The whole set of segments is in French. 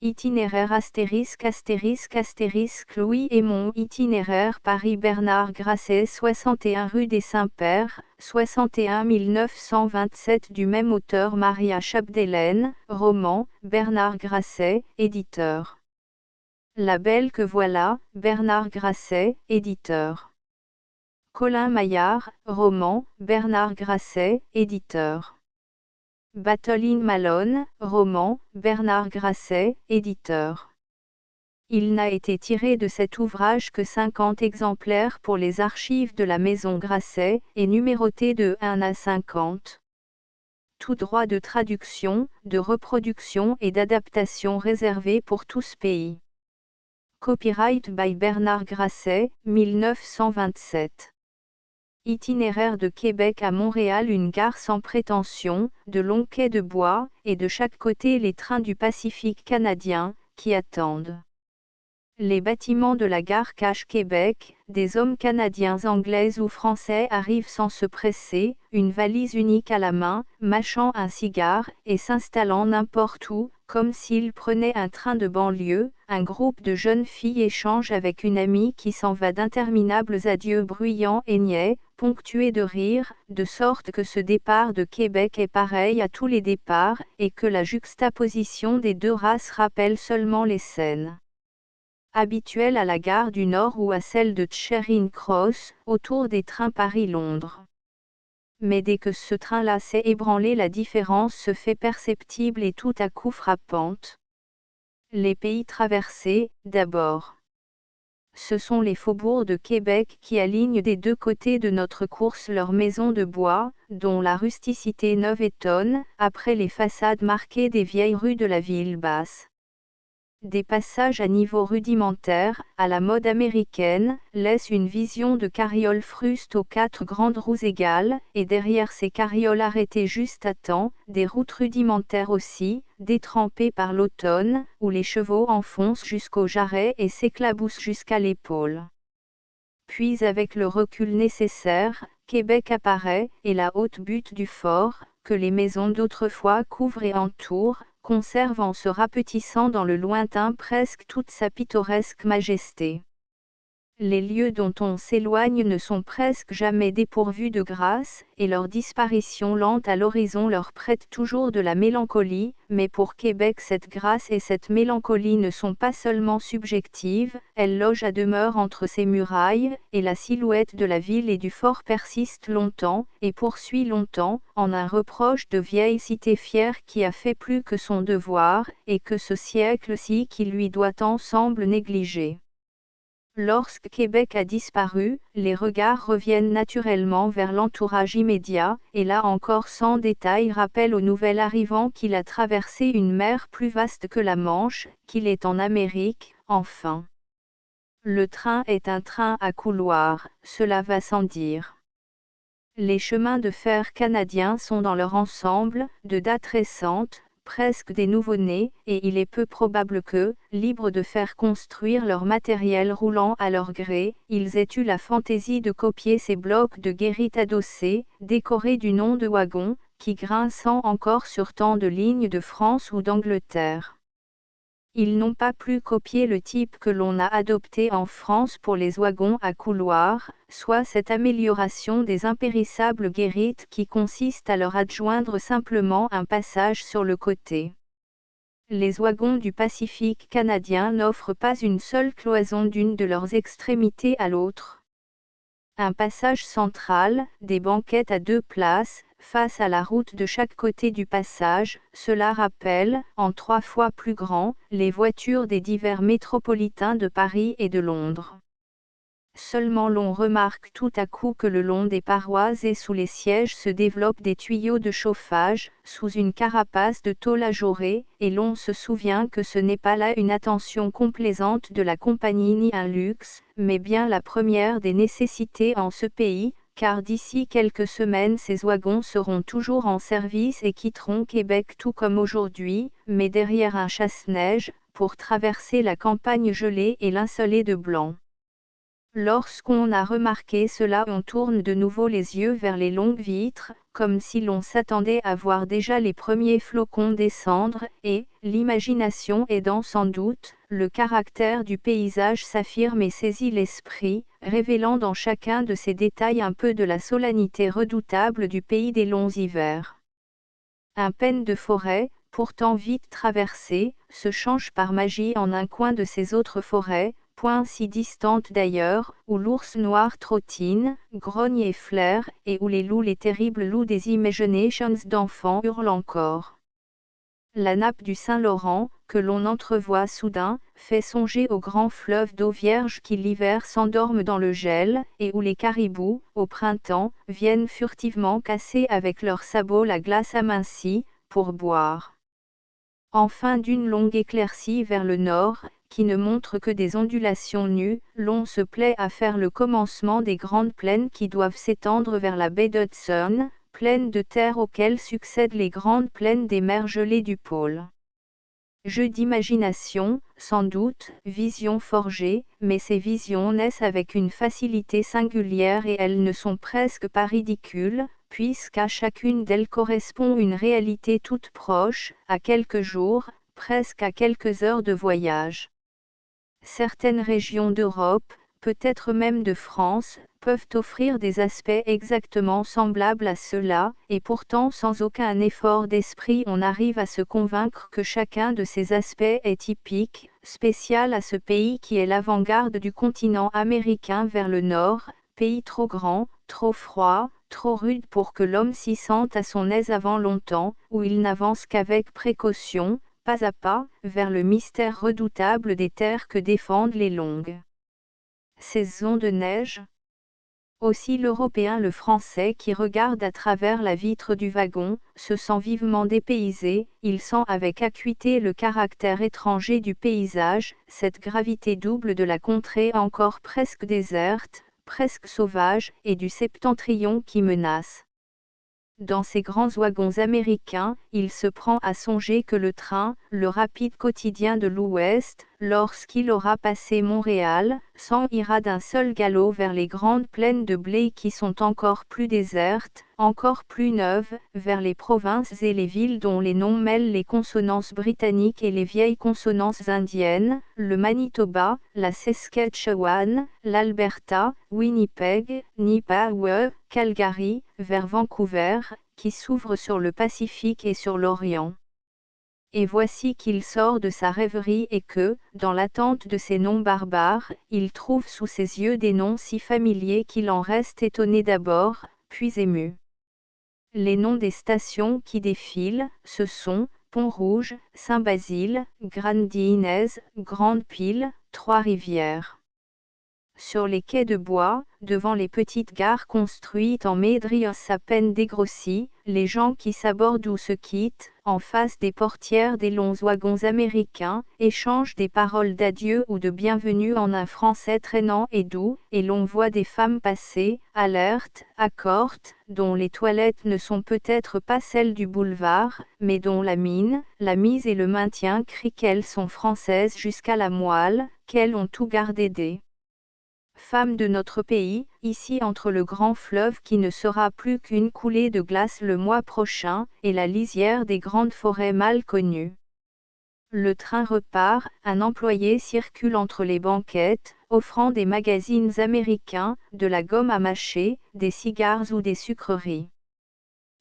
Itinéraire *** Louis Aymon Itinéraire Paris-Bernard Grasset 61 rue des Saints-Pères, 61 927 du même auteur Maria Chapdelaine, roman, Bernard Grasset, éditeur. La belle que voilà, Bernard Grasset, éditeur. Colin Maillard, roman, Bernard Grasset, éditeur. Battle in Malone, roman, Bernard Grasset, éditeur. Il n'a été tiré de cet ouvrage que 50 exemplaires pour les archives de la maison Grasset, et numéroté de 1 à 50. Tout droit de traduction, de reproduction et d'adaptation réservé pour tous pays. Copyright by Bernard Grasset, 1927. Itinéraire de Québec à Montréal, une gare sans prétention, de longs quais de bois, et de chaque côté les trains du Pacifique canadien, qui attendent. Les bâtiments de la gare cachent Québec, des hommes canadiens, anglais ou français arrivent sans se presser, une valise unique à la main, mâchant un cigare, et s'installant n'importe où, comme s'ils prenaient un train de banlieue. Un groupe de jeunes filles échange avec une amie qui s'en va, d'interminables adieux bruyants et niais, ponctués de rires, de sorte que ce départ de Québec est pareil à tous les départs, et que la juxtaposition des deux races rappelle seulement les scènes habituelles à la gare du Nord ou à celle de Charing Cross, autour des trains Paris-Londres. Mais dès que ce train-là s'est ébranlé, la différence se fait perceptible et tout à coup frappante. Les pays traversés, d'abord. Ce sont les faubourgs de Québec qui alignent des deux côtés de notre course leurs maisons de bois, dont la rusticité neuve étonne, après les façades marquées des vieilles rues de la ville basse. Des passages à niveau rudimentaire, à la mode américaine, laissent une vision de carrioles frustes aux 4 grandes roues égales, et derrière ces carrioles arrêtées juste à temps, des routes rudimentaires aussi, détrempées par l'automne, où les chevaux enfoncent jusqu'au jarret et s'éclaboussent jusqu'à l'épaule. Puis avec le recul nécessaire, Québec apparaît, et la haute butte du fort, que les maisons d'autrefois couvrent et entourent, conserve en se rapetissant dans le lointain presque toute sa pittoresque majesté. Les lieux dont on s'éloigne ne sont presque jamais dépourvus de grâce, et leur disparition lente à l'horizon leur prête toujours de la mélancolie, mais pour Québec cette grâce et cette mélancolie ne sont pas seulement subjectives, elles logent à demeure entre ses murailles, et la silhouette de la ville et du fort persiste longtemps, et poursuit longtemps, en un reproche de vieille cité fière qui a fait plus que son devoir, et que ce siècle-ci qui lui doit tant semble négliger. Lorsque Québec a disparu, les regards reviennent naturellement vers l'entourage immédiat, et là encore sans détail rappelle au nouvel arrivant qu'il a traversé une mer plus vaste que la Manche, qu'il est en Amérique, enfin. Le train est un train à couloir, cela va sans dire. Les chemins de fer canadiens sont dans leur ensemble, de date récente, presque des nouveau-nés, et il est peu probable que, libres de faire construire leur matériel roulant à leur gré, ils aient eu la fantaisie de copier ces blocs de guérite adossés, décorés du nom de wagons, qui grinçant encore sur tant de lignes de France ou d'Angleterre. Ils n'ont pas plus copié le type que l'on a adopté en France pour les wagons à couloir, soit cette amélioration des impérissables guérites qui consiste à leur adjoindre simplement un passage sur le côté. Les wagons du Pacifique canadien n'offrent pas une seule cloison d'une de leurs extrémités à l'autre. Un passage central, des banquettes à 2 places, face à la route de chaque côté du passage, cela rappelle, en 3 fois plus grand, les voitures des divers métropolitains de Paris et de Londres. Seulement l'on remarque tout à coup que le long des parois et sous les sièges se développent des tuyaux de chauffage, sous une carapace de tôle ajourée, et l'on se souvient que ce n'est pas là une attention complaisante de la compagnie ni un luxe, mais bien la première des nécessités en ce pays, car d'ici quelques semaines ces wagons seront toujours en service et quitteront Québec tout comme aujourd'hui, mais derrière un chasse-neige, pour traverser la campagne gelée et lincelée de blanc. Lorsqu'on a remarqué cela, on tourne de nouveau les yeux vers les longues vitres, comme si l'on s'attendait à voir déjà les premiers flocons descendre, et, l'imagination aidant sans doute, le caractère du paysage s'affirme et saisit l'esprit, révélant dans chacun de ces détails un peu de la solennité redoutable du pays des longs hivers. Un pen de forêt, pourtant vite traversé, se change par magie en un coin de ces autres forêts, point si distante d'ailleurs, où l'ours noir trottine, grogne et flaire, et où les terribles loups des imaginations d'enfants hurlent encore. La nappe du Saint-Laurent, que l'on entrevoit soudain, fait songer aux grands fleuves d'eau vierge qui l'hiver s'endorment dans le gel, et où les caribous, au printemps, viennent furtivement casser avec leurs sabots la glace amincie, pour boire. Enfin d'une longue éclaircie vers le nord, qui ne montre que des ondulations nues, l'on se plaît à faire le commencement des grandes plaines qui doivent s'étendre vers la baie d'Hudson, plaines de terre auxquelles succèdent les grandes plaines des mers gelées du pôle. Jeu d'imagination, sans doute, visions forgées, mais ces visions naissent avec une facilité singulière et elles ne sont presque pas ridicules, puisqu'à chacune d'elles correspond une réalité toute proche, à quelques jours, presque à quelques heures de voyage. Certaines régions d'Europe, peut-être même de France, peuvent offrir des aspects exactement semblables à ceux-là, et pourtant sans aucun effort d'esprit on arrive à se convaincre que chacun de ces aspects est typique, spécial à ce pays qui est l'avant-garde du continent américain vers le nord, pays trop grand, trop froid, trop rude pour que l'homme s'y sente à son aise avant longtemps, où il n'avance qu'avec précaution, pas à pas, vers le mystère redoutable des terres que défendent les longues saisons de neige. Aussi l'Européen, le Français qui regarde à travers la vitre du wagon, se sent vivement dépaysé, il sent avec acuité le caractère étranger du paysage, cette gravité double de la contrée encore presque déserte, presque sauvage, et du septentrion qui menace. Dans ces grands wagons américains, il se prend à songer que le train, le rapide quotidien de l'Ouest, lorsqu'il aura passé Montréal, s'en ira d'un seul galop vers les grandes plaines de blé qui sont encore plus désertes, encore plus neuves, vers les provinces et les villes dont les noms mêlent les consonances britanniques et les vieilles consonances indiennes, le Manitoba, la Saskatchewan, l'Alberta, Winnipeg, Nipawin, Calgary, vers Vancouver, qui s'ouvre sur le Pacifique et sur l'Orient. Et voici qu'il sort de sa rêverie et que, dans l'attente de ces noms barbares, il trouve sous ses yeux des noms si familiers qu'il en reste étonné d'abord, puis ému. Les noms des stations qui défilent, ce sont Pont-Rouge, Saint-Basile, Grande-Inez, Grande-Pile, Trois-Rivières. Sur les quais de bois, devant les petites gares construites en médrios à peine dégrossis, les gens qui s'abordent ou se quittent, en face des portières des longs wagons américains, échangent des paroles d'adieu ou de bienvenue en un français traînant et doux, et l'on voit des femmes passer, alertes, accortes, dont les toilettes ne sont peut-être pas celles du boulevard, mais dont la mine, la mise et le maintien crient qu'elles sont françaises jusqu'à la moelle, qu'elles ont tout gardé des femmes de notre pays, ici entre le grand fleuve qui ne sera plus qu'une coulée de glace le mois prochain, et la lisière des grandes forêts mal connues. Le train repart, un employé circule entre les banquettes, offrant des magazines américains, de la gomme à mâcher, des cigares ou des sucreries.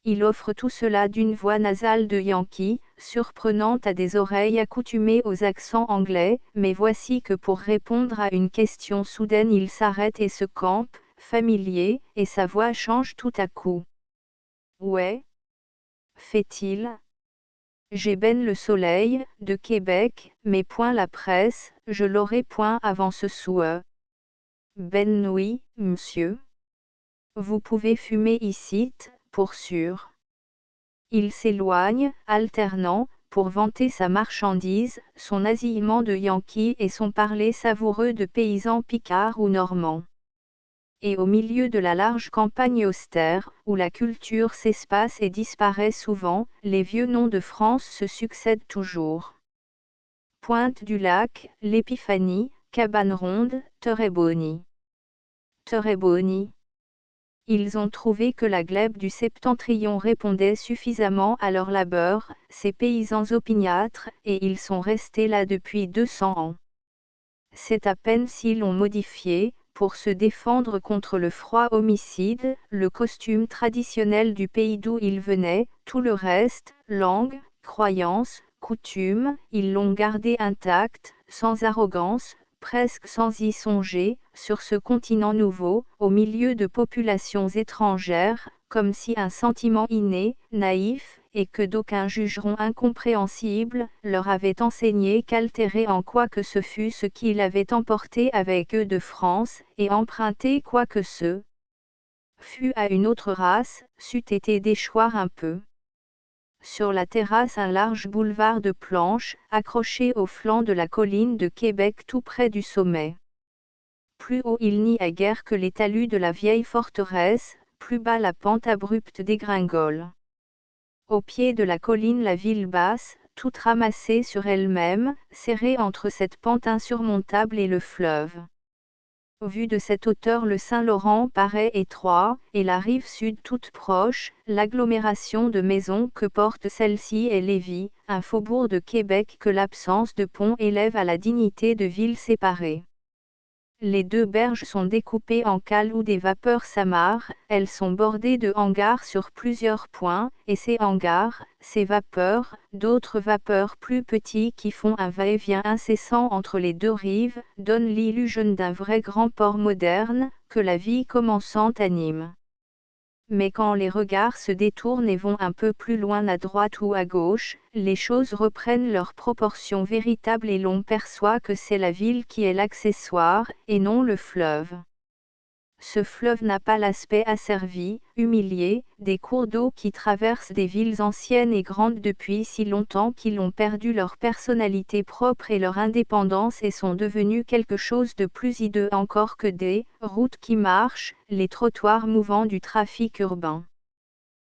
Il offre tout cela d'une voix nasale de Yankee, surprenante à des oreilles accoutumées aux accents anglais, mais voici que pour répondre à une question soudaine il s'arrête et se campe, familier, et sa voix change tout à coup. Ouais, fait-il. J'ai ben le soleil, de Québec, mais point la presse, je l'aurai point avant ce soir. Ben oui, monsieur. Vous pouvez fumer icitte, pour sûr. Il s'éloigne, alternant, pour vanter sa marchandise, son nasillement de Yankee et son parler savoureux de paysans picards ou normands. Et au milieu de la large campagne austère, où la culture s'espace et disparaît souvent, les vieux noms de France se succèdent toujours. Pointe du Lac, l'Épiphanie, Cabane Ronde, Terrebonne. docteur Ebony. Ils ont trouvé que la glèbe du septentrion répondait suffisamment à leur labeur, ces paysans opiniâtres, et ils sont restés là depuis 200 ans. C'est à peine s'ils l'ont modifié, pour se défendre contre le froid homicide, le costume traditionnel du pays d'où ils venaient, tout le reste, langue, croyances, coutumes, ils l'ont gardé intact, sans arrogance, presque sans y songer, sur ce continent nouveau, au milieu de populations étrangères, comme si un sentiment inné, naïf, et que d'aucuns jugeront incompréhensible, leur avait enseigné qu'altérer en quoi que ce fût ce qu'ils avaient emporté avec eux de France, et emprunter quoi que ce fût à une autre race, c'eût été déchoir un peu. Sur la terrasse un large boulevard de planches, accroché au flanc de la colline de Québec tout près du sommet. Plus haut il n'y a guère que les talus de la vieille forteresse, plus bas la pente abrupte dégringole. Au pied de la colline la ville basse, toute ramassée sur elle-même, serrée entre cette pente insurmontable et le fleuve. Vu de cette hauteur le Saint-Laurent paraît étroit, et la rive sud toute proche, l'agglomération de maisons que porte celle-ci est Lévis, un faubourg de Québec que l'absence de pont élève à la dignité de ville séparée. Les deux berges sont découpées en cales où des vapeurs s'amarrent, elles sont bordées de hangars sur plusieurs points, et ces hangars, ces vapeurs, d'autres vapeurs plus petits qui font un va-et-vient incessant entre les deux rives, donnent l'illusion d'un vrai grand port moderne, que la vie commençante anime. Mais quand les regards se détournent et vont un peu plus loin à droite ou à gauche, les choses reprennent leurs proportions véritables et l'on perçoit que c'est la ville qui est l'accessoire, et non le fleuve. Ce fleuve n'a pas l'aspect asservi, humilié, des cours d'eau qui traversent des villes anciennes et grandes depuis si longtemps qu'ils ont perdu leur personnalité propre et leur indépendance et sont devenus quelque chose de plus hideux encore que des routes qui marchent, les trottoirs mouvants du trafic urbain.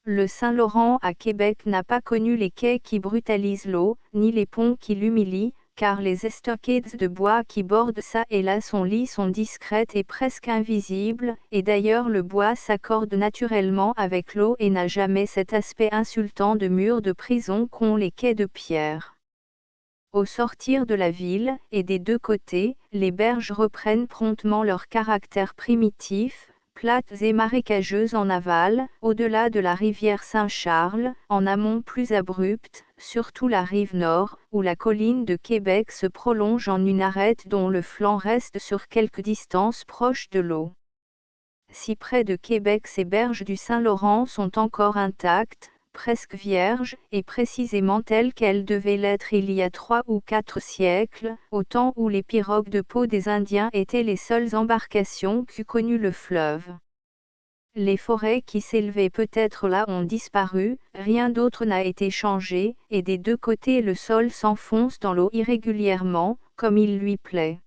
Le Saint-Laurent à Québec n'a pas connu les quais qui brutalisent l'eau, ni les ponts qui l'humilient, car les estacades de bois qui bordent ça et là son lit sont discrètes et presque invisibles, et d'ailleurs le bois s'accorde naturellement avec l'eau et n'a jamais cet aspect insultant de mur de prison qu'ont les quais de pierre. Au sortir de la ville, et des deux côtés, les berges reprennent promptement leur caractère primitif, plates et marécageuses en aval, au-delà de la rivière Saint-Charles, en amont plus abrupte, surtout la rive nord, où la colline de Québec se prolonge en une arête dont le flanc reste sur quelque distance proche de l'eau. Si près de Québec ces berges du Saint-Laurent sont encore intactes, presque vierges, et précisément telles qu'elles devaient l'être il y a 3 ou 4 siècles, au temps où les pirogues de peau des Indiens étaient les seules embarcations qu'eût connues le fleuve. Les forêts qui s'élevaient peut-être là ont disparu, rien d'autre n'a été changé, et des deux côtés le sol s'enfonce dans l'eau irrégulièrement, comme il lui plaît.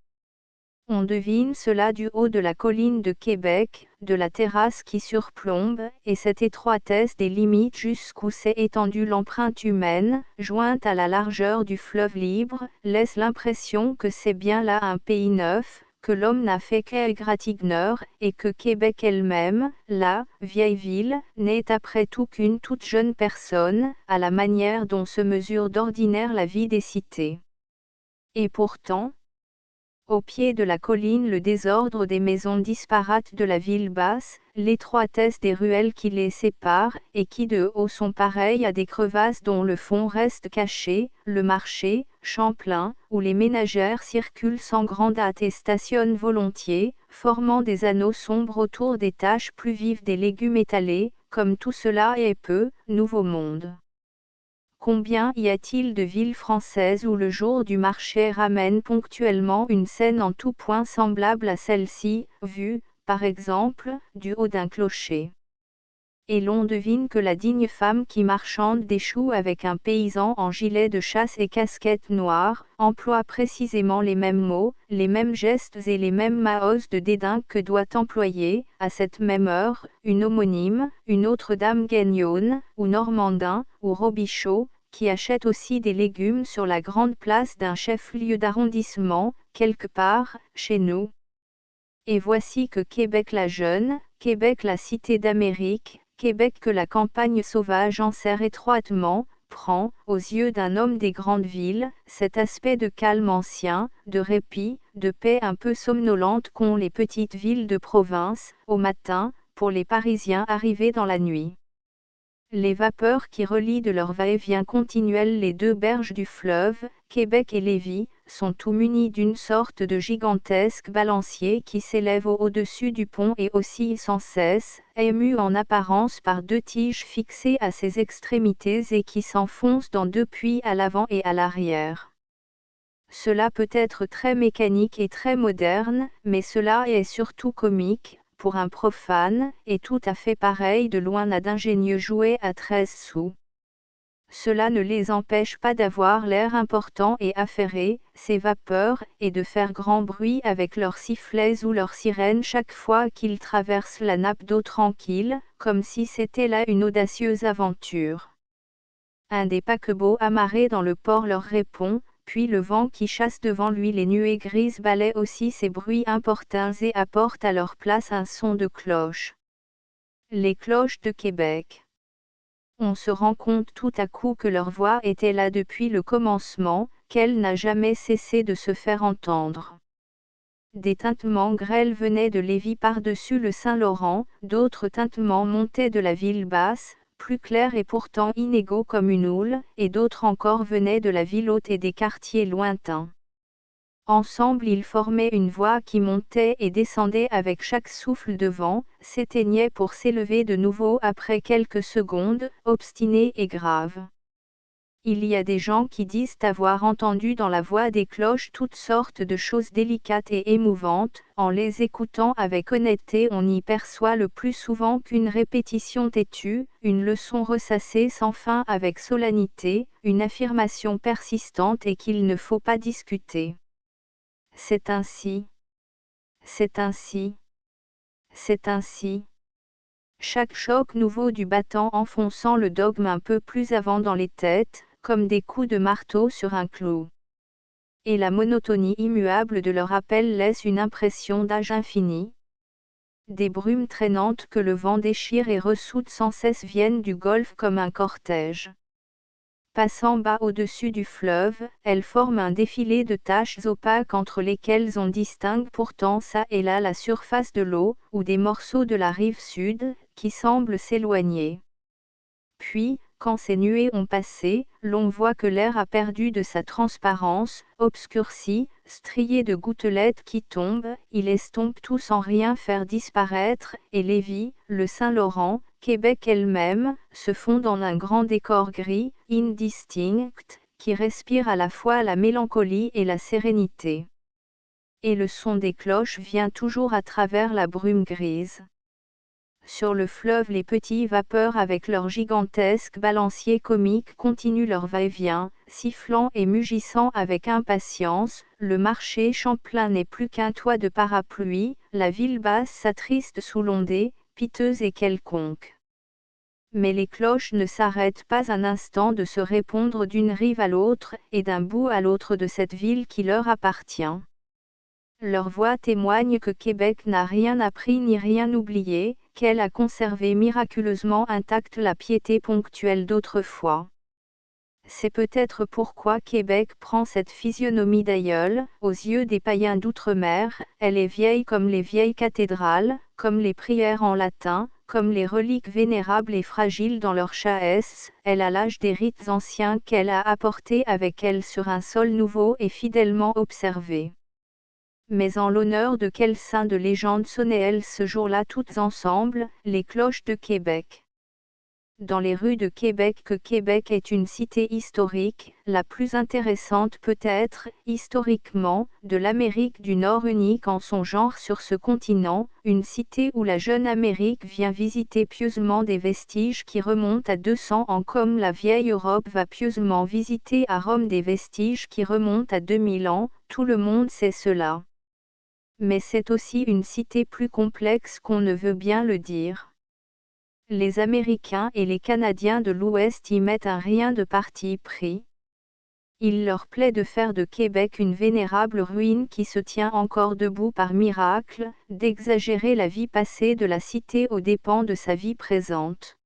On devine cela du haut de la colline de Québec, de la terrasse qui surplombe, et cette étroitesse des limites jusqu'où s'est étendue l'empreinte humaine, jointe à la largeur du fleuve libre, laisse l'impression que c'est bien là un pays neuf, que l'homme n'a fait qu'égratigneur, et que Québec elle-même, la vieille ville, n'est après tout qu'une toute jeune personne, à la manière dont se mesure d'ordinaire la vie des cités. Et pourtant, au pied de la colline le désordre des maisons disparates de la ville basse, l'étroitesse des ruelles qui les séparent, et qui de haut sont pareilles à des crevasses dont le fond reste caché, le marché, Champlain, où les ménagères circulent sans grande hâte et stationnent volontiers, formant des anneaux sombres autour des taches plus vives des légumes étalés, comme tout cela est peu, nouveau monde. Combien y a-t-il de villes françaises où le jour du marché ramène ponctuellement une scène en tout point semblable à celle-ci, vue, par exemple, du haut d'un clocher. Et l'on devine que la digne femme qui marchande des choux avec un paysan en gilet de chasse et casquette noire, emploie précisément les mêmes mots, les mêmes gestes et les mêmes maoses de dédain que doit employer, à cette même heure, une homonyme, une autre dame guignonne, ou normandin, ou robichaud, qui achète aussi des légumes sur la grande place d'un chef-lieu d'arrondissement, quelque part, chez nous. Et voici que Québec la jeune, Québec la cité d'Amérique, Québec que la campagne sauvage enserre étroitement, prend, aux yeux d'un homme des grandes villes, cet aspect de calme ancien, de répit, de paix un peu somnolente qu'ont les petites villes de province, au matin, pour les Parisiens arrivés dans la nuit. Les vapeurs qui relient de leur va-et-vient continuel les deux berges du fleuve, Québec et Lévis, sont tout munis d'une sorte de gigantesque balancier qui s'élève au-dessus du pont et oscille sans cesse, ému en apparence par deux tiges fixées à ses extrémités et qui s'enfoncent dans deux puits à l'avant et à l'arrière. Cela peut être très mécanique et très moderne, mais cela est surtout comique, pour un profane, et tout à fait pareil de loin à d'ingénieux jouets à 13 sous. Cela ne les empêche pas d'avoir l'air important et affairé, ces vapeurs, et de faire grand bruit avec leurs sifflets ou leurs sirènes chaque fois qu'ils traversent la nappe d'eau tranquille, comme si c'était là une audacieuse aventure. Un des paquebots amarrés dans le port leur répond, puis le vent qui chasse devant lui les nuées grises balaie aussi ces bruits importuns et apporte à leur place un son de cloche. Les cloches de Québec. On se rend compte tout à coup que leur voix était là depuis le commencement, qu'elle n'a jamais cessé de se faire entendre. Des tintements grêles venaient de Lévis par-dessus le Saint-Laurent, d'autres tintements montaient de la ville basse, plus clairs et pourtant inégaux comme une houle, et d'autres encore venaient de la ville haute et des quartiers lointains. Ensemble ils formaient une voix qui montait et descendait avec chaque souffle de vent, s'éteignait pour s'élever de nouveau après quelques secondes, obstinée et grave. Il y a des gens qui disent avoir entendu dans la voix des cloches toutes sortes de choses délicates et émouvantes, en les écoutant avec honnêteté on n'y perçoit le plus souvent qu'une répétition têtue, une leçon ressassée sans fin avec solennité, une affirmation persistante et qu'il ne faut pas discuter. C'est ainsi. C'est ainsi. C'est ainsi. Chaque choc nouveau du battant enfonçant le dogme un peu plus avant dans les têtes, comme des coups de marteau sur un clou. Et la monotonie immuable de leur appel laisse une impression d'âge infini. Des brumes traînantes que le vent déchire et ressoude sans cesse viennent du golfe comme un cortège. Passant bas au-dessus du fleuve, elles forment un défilé de taches opaques entre lesquelles on distingue pourtant çà et là la surface de l'eau, ou des morceaux de la rive sud, qui semblent s'éloigner. Puis, quand ces nuées ont passé, l'on voit que l'air a perdu de sa transparence, obscurci, strié de gouttelettes qui tombent, il estompe tout sans rien faire disparaître, et Lévis, le Saint-Laurent, Québec elle-même, se fond dans un grand décor gris, indistinct, qui respire à la fois la mélancolie et la sérénité. Et le son des cloches vient toujours à travers la brume grise. Sur le fleuve les petits vapeurs avec leurs gigantesques balanciers comiques continuent leur va-et-vient, sifflant et mugissant avec impatience, le marché Champlain n'est plus qu'un toit de parapluie, la ville basse s'attriste sous l'ondée, piteuse et quelconque. Mais les cloches ne s'arrêtent pas un instant de se répondre d'une rive à l'autre, et d'un bout à l'autre de cette ville qui leur appartient. Leur voix témoigne que Québec n'a rien appris ni rien oublié, qu'elle a conservé miraculeusement intacte la piété ponctuelle d'autrefois. C'est peut-être pourquoi Québec prend cette physionomie d'aïeul, aux yeux des païens d'outre-mer, elle est vieille comme les vieilles cathédrales, comme les prières en latin, comme les reliques vénérables et fragiles dans leur chahesse, elle a l'âge des rites anciens qu'elle a apportés avec elle sur un sol nouveau et fidèlement observé. Mais en l'honneur de quel saint de légende sonnaient-elles ce jour-là toutes ensemble, les cloches de Québec. Dans les rues de Québec que Québec est une cité historique, la plus intéressante peut-être, historiquement, de l'Amérique du Nord unique en son genre sur ce continent, une cité où la jeune Amérique vient visiter pieusement des vestiges qui remontent à 200 ans comme la vieille Europe va pieusement visiter à Rome des vestiges qui remontent à 2000 ans, tout le monde sait cela. Mais c'est aussi une cité plus complexe qu'on ne veut bien le dire. Les Américains et les Canadiens de l'Ouest y mettent un rien de parti pris. Il leur plaît de faire de Québec une vénérable ruine qui se tient encore debout par miracle, d'exagérer la vie passée de la cité aux dépens de sa vie présente.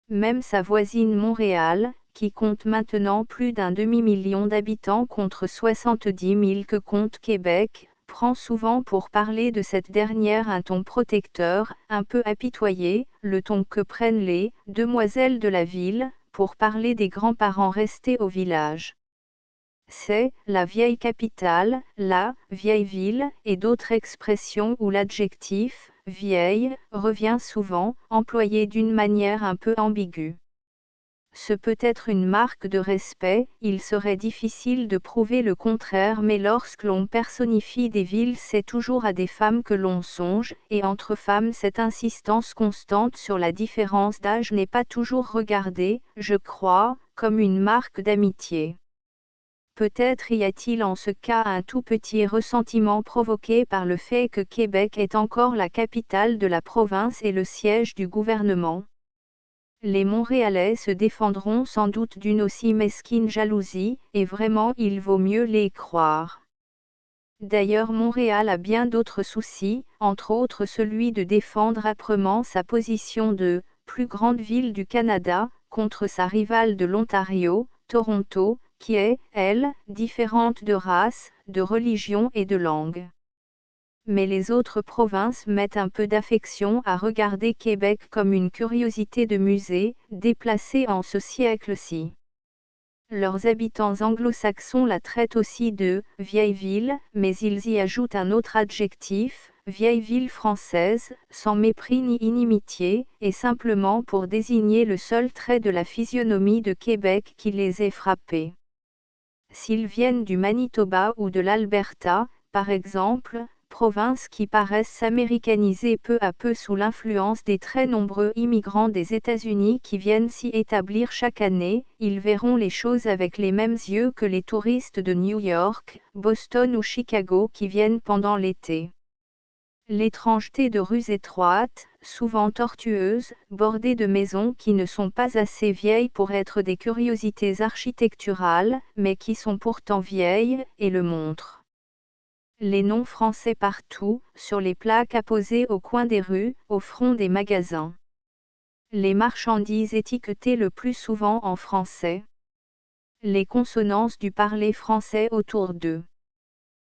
Même sa voisine Montréal, qui compte maintenant plus d'un demi-million d'habitants contre 70 000 que compte Québec, prend souvent pour parler de cette dernière un ton protecteur, un peu apitoyé, le ton que prennent les « demoiselles de la ville » pour parler des grands-parents restés au village. C'est « la vieille capitale »,« la vieille ville » et d'autres expressions où l'adjectif « vieille » revient souvent, employé d'une manière un peu ambiguë. Ce peut être une marque de respect, il serait difficile de prouver le contraire, mais lorsque l'on personnifie des villes, c'est toujours à des femmes que l'on songe, et entre femmes cette insistance constante sur la différence d'âge n'est pas toujours regardée, je crois, comme une marque d'amitié. Peut-être y a-t-il en ce cas un tout petit ressentiment provoqué par le fait que Québec est encore la capitale de la province et le siège du gouvernement. Les Montréalais se défendront sans doute d'une aussi mesquine jalousie, et vraiment il vaut mieux les croire. D'ailleurs Montréal a bien d'autres soucis, entre autres celui de défendre âprement sa position de « plus grande ville du Canada » contre sa rivale de l'Ontario, Toronto, qui est, elle, différente de race, de religion et de langue. Mais les autres provinces mettent un peu d'affection à regarder Québec comme une curiosité de musée, déplacée en ce siècle-ci. Leurs habitants anglo-saxons la traitent aussi de « vieille ville », mais ils y ajoutent un autre adjectif, « vieille ville française », sans mépris ni inimitié, et simplement pour désigner le seul trait de la physionomie de Québec qui les ait frappés. S'ils viennent du Manitoba ou de l'Alberta, par exemple, provinces qui paraissent s'américaniser peu à peu sous l'influence des très nombreux immigrants des États-Unis qui viennent s'y établir chaque année, ils verront les choses avec les mêmes yeux que les touristes de New York, Boston ou Chicago qui viennent pendant l'été. L'étrangeté de rues étroites, souvent tortueuses, bordées de maisons qui ne sont pas assez vieilles pour être des curiosités architecturales, mais qui sont pourtant vieilles, et le montrent. Les noms français partout, sur les plaques apposées au coin des rues, au front des magasins. Les marchandises étiquetées le plus souvent en français. Les consonances du parler français autour d'eux.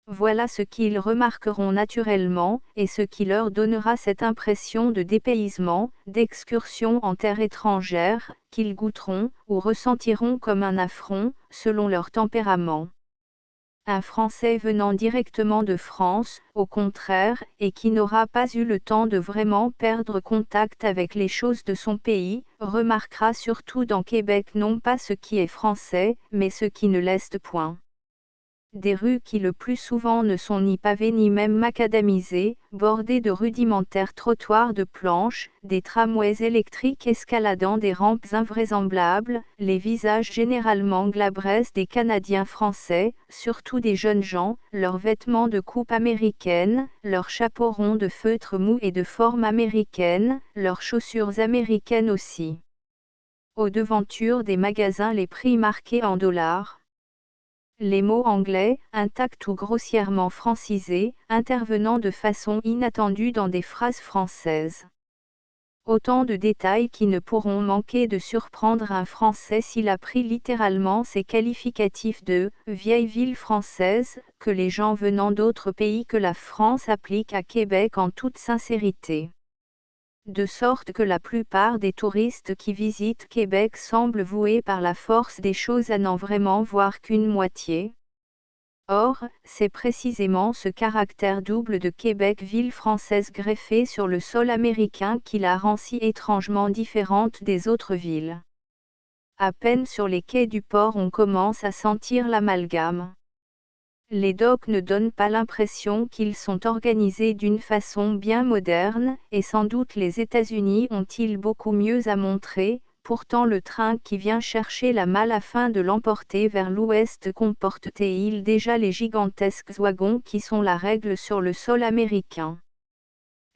Voilà ce qu'ils remarqueront naturellement, et ce qui leur donnera cette impression de dépaysement, d'excursion en terre étrangère, qu'ils goûteront, ou ressentiront comme un affront, selon leur tempérament. Un Français venant directement de France, au contraire, et qui n'aura pas eu le temps de vraiment perdre contact avec les choses de son pays, remarquera surtout dans Québec non pas ce qui est français, mais ce qui ne l'est point. Des rues qui le plus souvent ne sont ni pavées ni même macadamisées, bordées de rudimentaires trottoirs de planches, des tramways électriques escaladant des rampes invraisemblables, les visages généralement glabresses des Canadiens français, surtout des jeunes gens, leurs vêtements de coupe américaine, leurs chapeaux ronds de feutre mou et de forme américaine, leurs chaussures américaines aussi. Aux devantures des magasins les prix marqués en dollars. Les mots anglais, intacts ou grossièrement francisés, intervenant de façon inattendue dans des phrases françaises. Autant de détails qui ne pourront manquer de surprendre un Français s'il a pris littéralement ces qualificatifs de « vieille ville française » que les gens venant d'autres pays que la France appliquent à Québec en toute sincérité. De sorte que la plupart des touristes qui visitent Québec semblent voués par la force des choses à n'en vraiment voir qu'une moitié. Or, c'est précisément ce caractère double de Québec ville française greffé sur le sol américain qui la rend si étrangement différente des autres villes. À peine sur les quais du port on commence à sentir l'amalgame. Les docks ne donnent pas l'impression qu'ils sont organisés d'une façon bien moderne, et sans doute les États-Unis ont-ils beaucoup mieux à montrer, pourtant le train qui vient chercher la malle afin de l'emporter vers l'ouest comporte-t-il déjà les gigantesques wagons qui sont la règle sur le sol américain.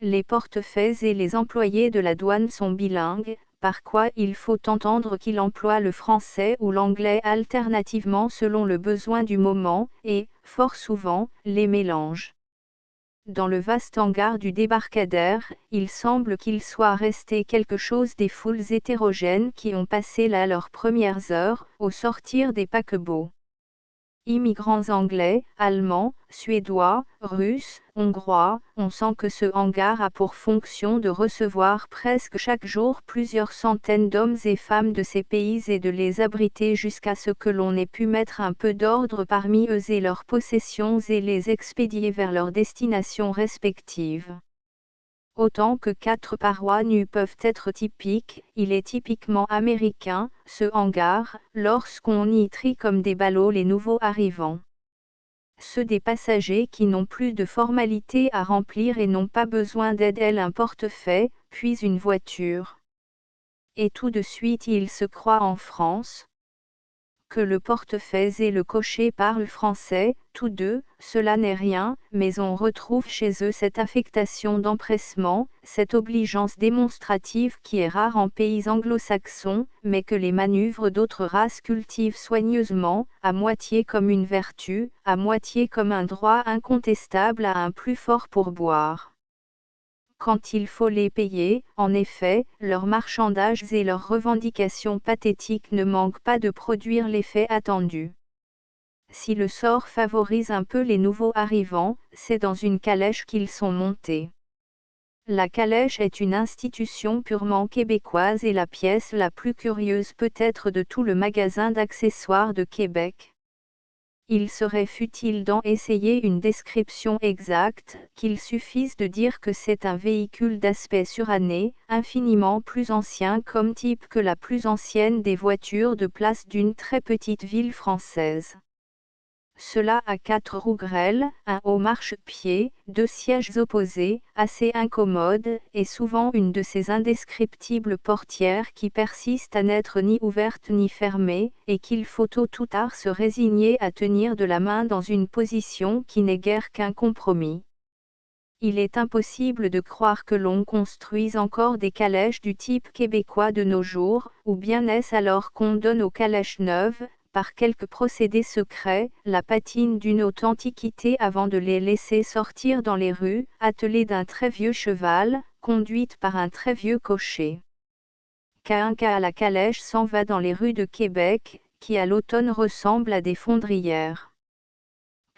Les portefaix et les employés de la douane sont bilingues, par quoi il faut entendre qu'il emploie le français ou l'anglais alternativement selon le besoin du moment, et, fort souvent, les mélange. Dans le vaste hangar du débarcadère, il semble qu'il soit resté quelque chose des foules hétérogènes qui ont passé là leurs premières heures, au sortir des paquebots. Immigrants anglais, allemands, suédois, russes, hongrois, on sent que ce hangar a pour fonction de recevoir presque chaque jour plusieurs centaines d'hommes et femmes de ces pays et de les abriter jusqu'à ce que l'on ait pu mettre un peu d'ordre parmi eux et leurs possessions et les expédier vers leurs destinations respectives. Autant que 4 parois nues peuvent être typiques, il est typiquement américain, ce hangar, lorsqu'on y trie comme des ballots les nouveaux arrivants. Ceux des passagers qui n'ont plus de formalités à remplir et n'ont pas besoin d'aide, un portefeuille, puis une voiture. Et tout de suite ils se croient en France. Que le portefeuille et le cocher parlent français, tous deux, cela n'est rien, mais on retrouve chez eux cette affectation d'empressement, cette obligeance démonstrative qui est rare en pays anglo-saxons, mais que les manœuvres d'autres races cultivent soigneusement, à moitié comme une vertu, à moitié comme un droit incontestable à un plus fort pourboire. Quand il faut les payer, en effet, leurs marchandages et leurs revendications pathétiques ne manquent pas de produire l'effet attendu. Si le sort favorise un peu les nouveaux arrivants, c'est dans une calèche qu'ils sont montés. La calèche est une institution purement québécoise et la pièce la plus curieuse peut-être de tout le magasin d'accessoires de Québec. Il serait futile d'en essayer une description exacte, qu'il suffise de dire que c'est un véhicule d'aspect suranné, infiniment plus ancien comme type que la plus ancienne des voitures de place d'une très petite ville française. Cela a 4 roues grêles, un haut marchepied, 2 sièges opposés, assez incommodes, et souvent une de ces indescriptibles portières qui persistent à n'être ni ouvertes ni fermées, et qu'il faut tôt ou tard se résigner à tenir de la main dans une position qui n'est guère qu'un compromis. Il est impossible de croire que l'on construise encore des calèches du type québécois de nos jours, ou bien est-ce alors qu'on donne aux calèches neuves, par quelque procédé secret, la patine d'une haute antiquité avant de les laisser sortir dans les rues, attelées d'un très vieux cheval, conduites par un très vieux cocher. Qu'un cas à la calèche s'en va dans les rues de Québec, qui à l'automne ressemblent à des fondrières.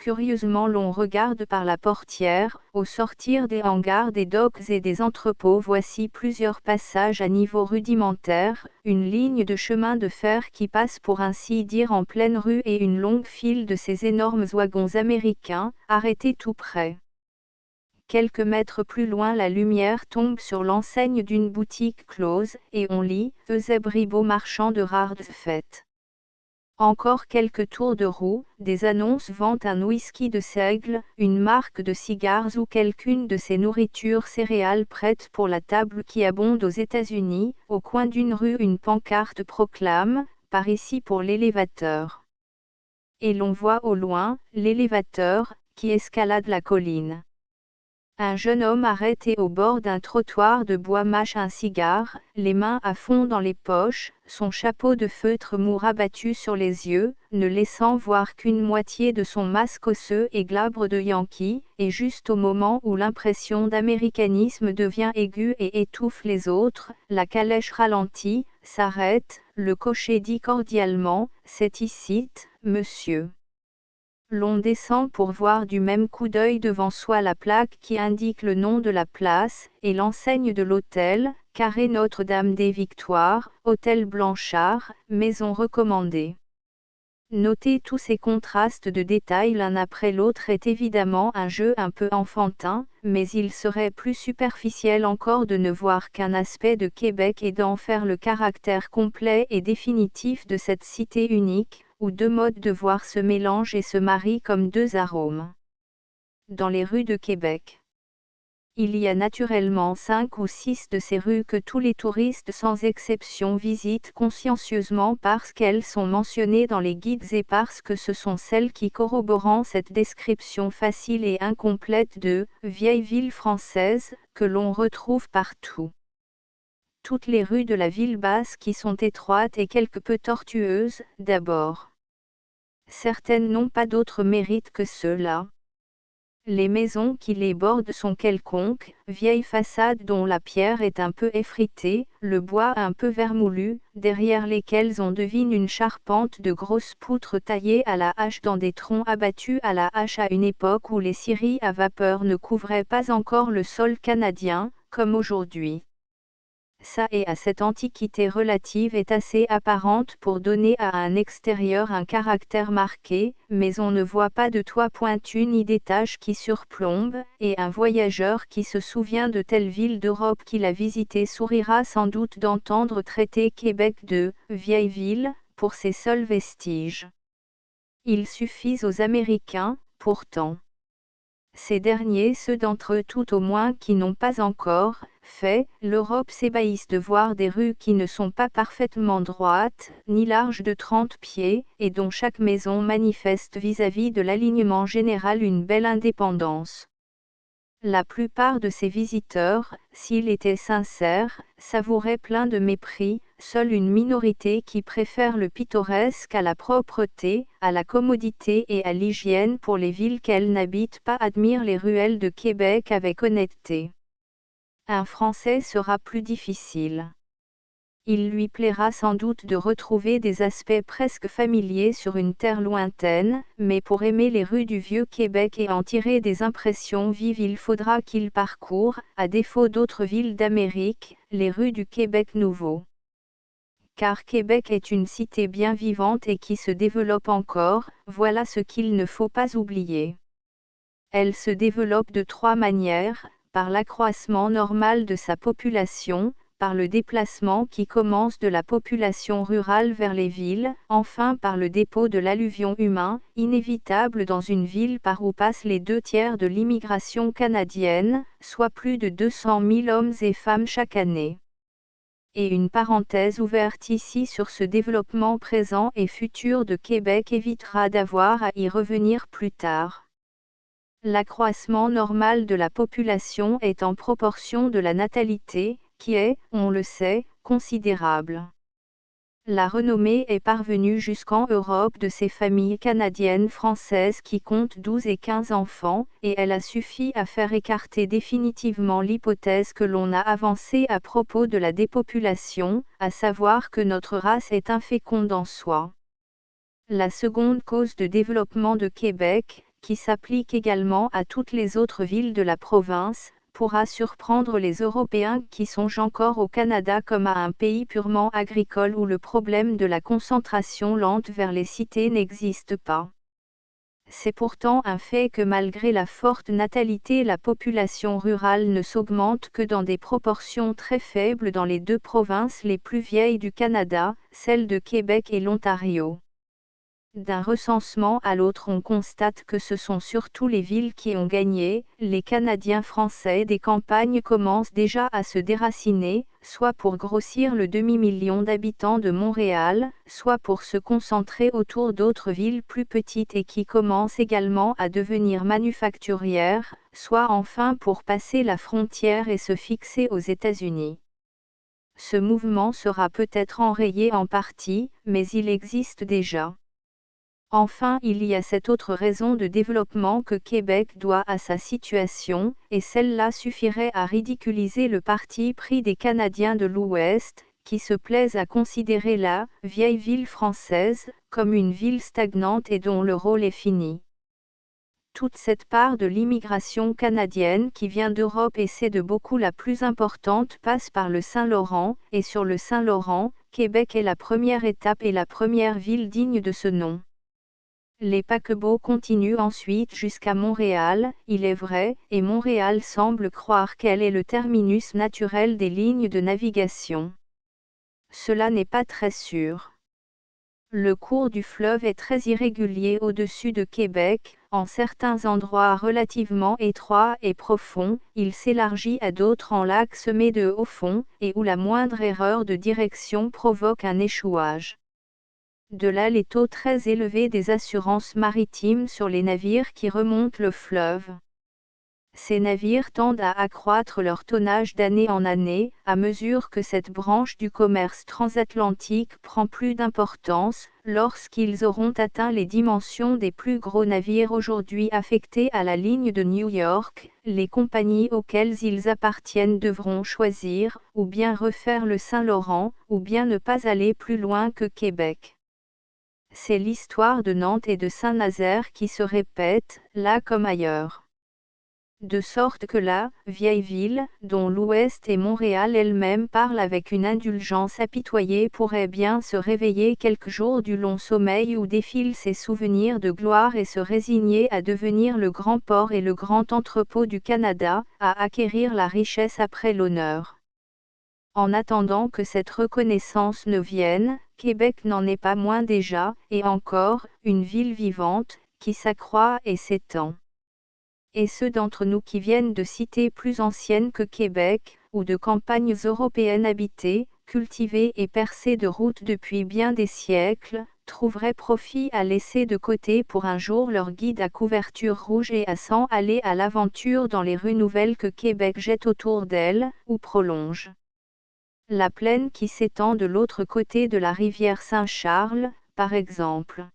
Curieusement l'on regarde par la portière, au sortir des hangars des docks et des entrepôts voici plusieurs passages à niveau rudimentaire, une ligne de chemin de fer qui passe pour ainsi dire en pleine rue et une longue file de ces énormes wagons américains, arrêtés tout près. Quelques mètres plus loin la lumière tombe sur l'enseigne d'une boutique close, et on lit « Eusebio marchand de rares fêtes ». Encore quelques tours de roue, des annonces vantent un whisky de seigle, une marque de cigares ou quelqu'une de ces nourritures céréales prêtes pour la table qui abondent aux États-Unis. Au coin d'une rue une pancarte proclame « Par ici pour l'élévateur ». Et l'on voit au loin l'élévateur qui escalade la colline. Un jeune homme arrêté au bord d'un trottoir de bois mâche un cigare, les mains à fond dans les poches, son chapeau de feutre mou rabattu sur les yeux, ne laissant voir qu'une moitié de son masque osseux et glabre de Yankee, et juste au moment où l'impression d'américanisme devient aiguë et étouffe les autres, la calèche ralentit, s'arrête, le cocher dit cordialement « C'est icitte, monsieur ». L'on descend pour voir du même coup d'œil devant soi la plaque qui indique le nom de la place, et l'enseigne de l'hôtel, Carré Notre-Dame des Victoires, Hôtel Blanchard, maison recommandée. Noter tous ces contrastes de détails l'un après l'autre est évidemment un jeu un peu enfantin, mais il serait plus superficiel encore de ne voir qu'un aspect de Québec et d'en faire le caractère complet et définitif de cette cité unique, où 2 modes de voir se mélangent et se marient comme 2 arômes. Dans les rues de Québec, il y a naturellement 5 ou 6 de ces rues que tous les touristes sans exception visitent consciencieusement parce qu'elles sont mentionnées dans les guides et parce que ce sont celles qui corroborent cette description facile et incomplète de « vieille ville française » que l'on retrouve partout. toutes les rues de la ville basse qui sont étroites et quelque peu tortueuses, d'abord. Certaines n'ont pas d'autre mérite que ceux-là. Les maisons qui les bordent sont quelconques, vieilles façades dont la pierre est un peu effritée, le bois un peu vermoulu, derrière lesquelles on devine une charpente de grosses poutres taillées à la hache dans des troncs abattus à la hache à une époque où les scieries à vapeur ne couvraient pas encore le sol canadien, comme aujourd'hui. Ça et à cette antiquité relative est assez apparente pour donner à un extérieur un caractère marqué, mais on ne voit pas de toit pointu ni d'étage qui surplombe, et un voyageur qui se souvient de telle ville d'Europe qu'il a visitée sourira sans doute d'entendre traiter Québec de « vieille ville » pour ses seuls vestiges. Il suffit aux Américains, pourtant. Ces derniers, ceux d'entre eux tout au moins qui n'ont pas encore fait l'Europe, s'ébahissent de voir des rues qui ne sont pas parfaitement droites, ni larges de 30 pieds, et dont chaque maison manifeste vis-à-vis de l'alignement général une belle indépendance. La plupart de ces visiteurs, s'ils étaient sincères, savouraient plein de mépris, seule une minorité qui préfère le pittoresque à la propreté, à la commodité et à l'hygiène pour les villes qu'elle n'habite pas admire les ruelles de Québec avec honnêteté. Un Français sera plus difficile. Il lui plaira sans doute de retrouver des aspects presque familiers sur une terre lointaine, mais pour aimer les rues du vieux Québec et en tirer des impressions vives, il faudra qu'il parcourt, à défaut d'autres villes d'Amérique, les rues du Québec nouveau. Car Québec est une cité bien vivante et qui se développe encore, voilà ce qu'il ne faut pas oublier. Elle se développe de trois manières, par l'accroissement normal de sa population, par le déplacement qui commence de la population rurale vers les villes, enfin par le dépôt de l'alluvion humain, inévitable dans une ville par où passent les 2/3 de l'immigration canadienne, soit plus de 200 000 hommes et femmes chaque année. Et une parenthèse ouverte ici sur ce développement présent et futur de Québec évitera d'avoir à y revenir plus tard. L'accroissement normal de la population est en proportion de la natalité, qui est, on le sait, considérable. La renommée est parvenue jusqu'en Europe de ces familles canadiennes françaises qui comptent 12 et 15 enfants, et elle a suffi à faire écarter définitivement l'hypothèse que l'on a avancée à propos de la dépopulation, à savoir que notre race est inféconde en soi. La seconde cause de développement de Québec, qui s'applique également à toutes les autres villes de la province, pourra surprendre les Européens qui songent encore au Canada comme à un pays purement agricole où le problème de la concentration lente vers les cités n'existe pas. C'est pourtant un fait que malgré la forte natalité, la population rurale ne s'augmente que dans des proportions très faibles dans les deux provinces les plus vieilles du Canada, celles de Québec et l'Ontario. D'un recensement à l'autre, on constate que ce sont surtout les villes qui ont gagné. Les Canadiens français des campagnes commencent déjà à se déraciner, soit pour grossir le demi-million d'habitants de Montréal, soit pour se concentrer autour d'autres villes plus petites et qui commencent également à devenir manufacturières, soit enfin pour passer la frontière et se fixer aux États-Unis. Ce mouvement sera peut-être enrayé en partie, mais il existe déjà. Enfin, il y a cette autre raison de développement que Québec doit à sa situation, et celle-là suffirait à ridiculiser le parti pris des Canadiens de l'Ouest, qui se plaisent à considérer la « vieille ville française » comme une ville stagnante et dont le rôle est fini. Toute cette part de l'immigration canadienne qui vient d'Europe et c'est de beaucoup la plus importante passe par le Saint-Laurent, et sur le Saint-Laurent, Québec est la première étape et la première ville digne de ce nom. Les paquebots continuent ensuite jusqu'à Montréal, il est vrai, et Montréal semble croire qu'elle est le terminus naturel des lignes de navigation. Cela n'est pas très sûr. Le cours du fleuve est très irrégulier au-dessus de Québec, en certains endroits relativement étroits et profonds, il s'élargit à d'autres en lacs semés de hauts fonds, et où la moindre erreur de direction provoque un échouage. De là les taux très élevés des assurances maritimes sur les navires qui remontent le fleuve. ces navires tendent à accroître leur tonnage d'année en année, à mesure que cette branche du commerce transatlantique prend plus d'importance. Lorsqu'ils auront atteint les dimensions des plus gros navires aujourd'hui affectés à la ligne de New York, les compagnies auxquelles ils appartiennent devront choisir, ou bien refaire le Saint-Laurent, ou bien ne pas aller plus loin que Québec. C'est l'histoire de Nantes et de Saint-Nazaire qui se répète, là comme ailleurs. De sorte que la vieille ville, dont l'Ouest et Montréal elle-même parlent avec une indulgence apitoyée, pourrait bien se réveiller quelques jours du long sommeil où défilent ses souvenirs de gloire et se résigner à devenir le grand port et le grand entrepôt du Canada, à acquérir la richesse après l'honneur. En attendant que cette reconnaissance ne vienne, Québec n'en est pas moins déjà, et encore, une ville vivante, qui s'accroît et s'étend. Et ceux d'entre nous qui viennent de cités plus anciennes que Québec, ou de campagnes européennes habitées, cultivées et percées de routes depuis bien des siècles, trouveraient profit à laisser de côté pour un jour leur guide à couverture rouge et à s'en aller à l'aventure dans les rues nouvelles que Québec jette autour d'elle, ou prolonge. La plaine qui s'étend de l'autre côté de la rivière Saint-Charles, par exemple.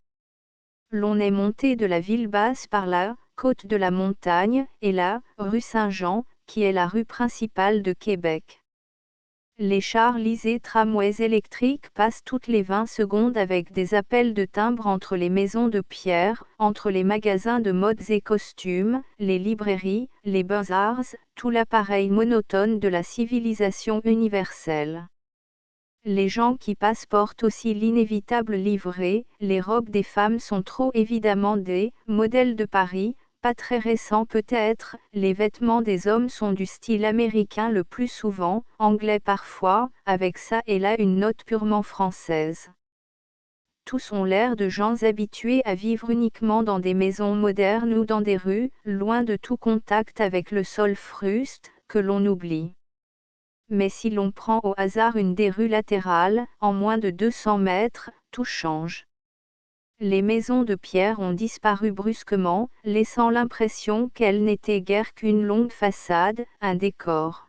L'on est monté de la ville basse par la côte de la montagne, et la rue Saint-Jean, qui est la rue principale de Québec. Les chars lisés tramways électriques passent toutes les 20 secondes avec des appels de timbre entre les maisons de pierre, entre les magasins de modes et costumes, les librairies, les beaux-arts, tout l'appareil monotone de la civilisation universelle. Les gens qui passent portent aussi l'inévitable livrée, les robes des femmes sont trop évidemment des modèles de Paris, pas très récents peut-être, les vêtements des hommes sont du style américain le plus souvent, anglais parfois, avec ça et là une note purement française. Tous ont l'air de gens habitués à vivre uniquement dans des maisons modernes ou dans des rues, loin de tout contact avec le sol fruste, que l'on oublie. Mais si l'on prend au hasard une des rues latérales, en moins de 200 mètres, tout change. Les maisons de pierre ont disparu brusquement, laissant l'impression qu'elles n'étaient guère qu'une longue façade, un décor.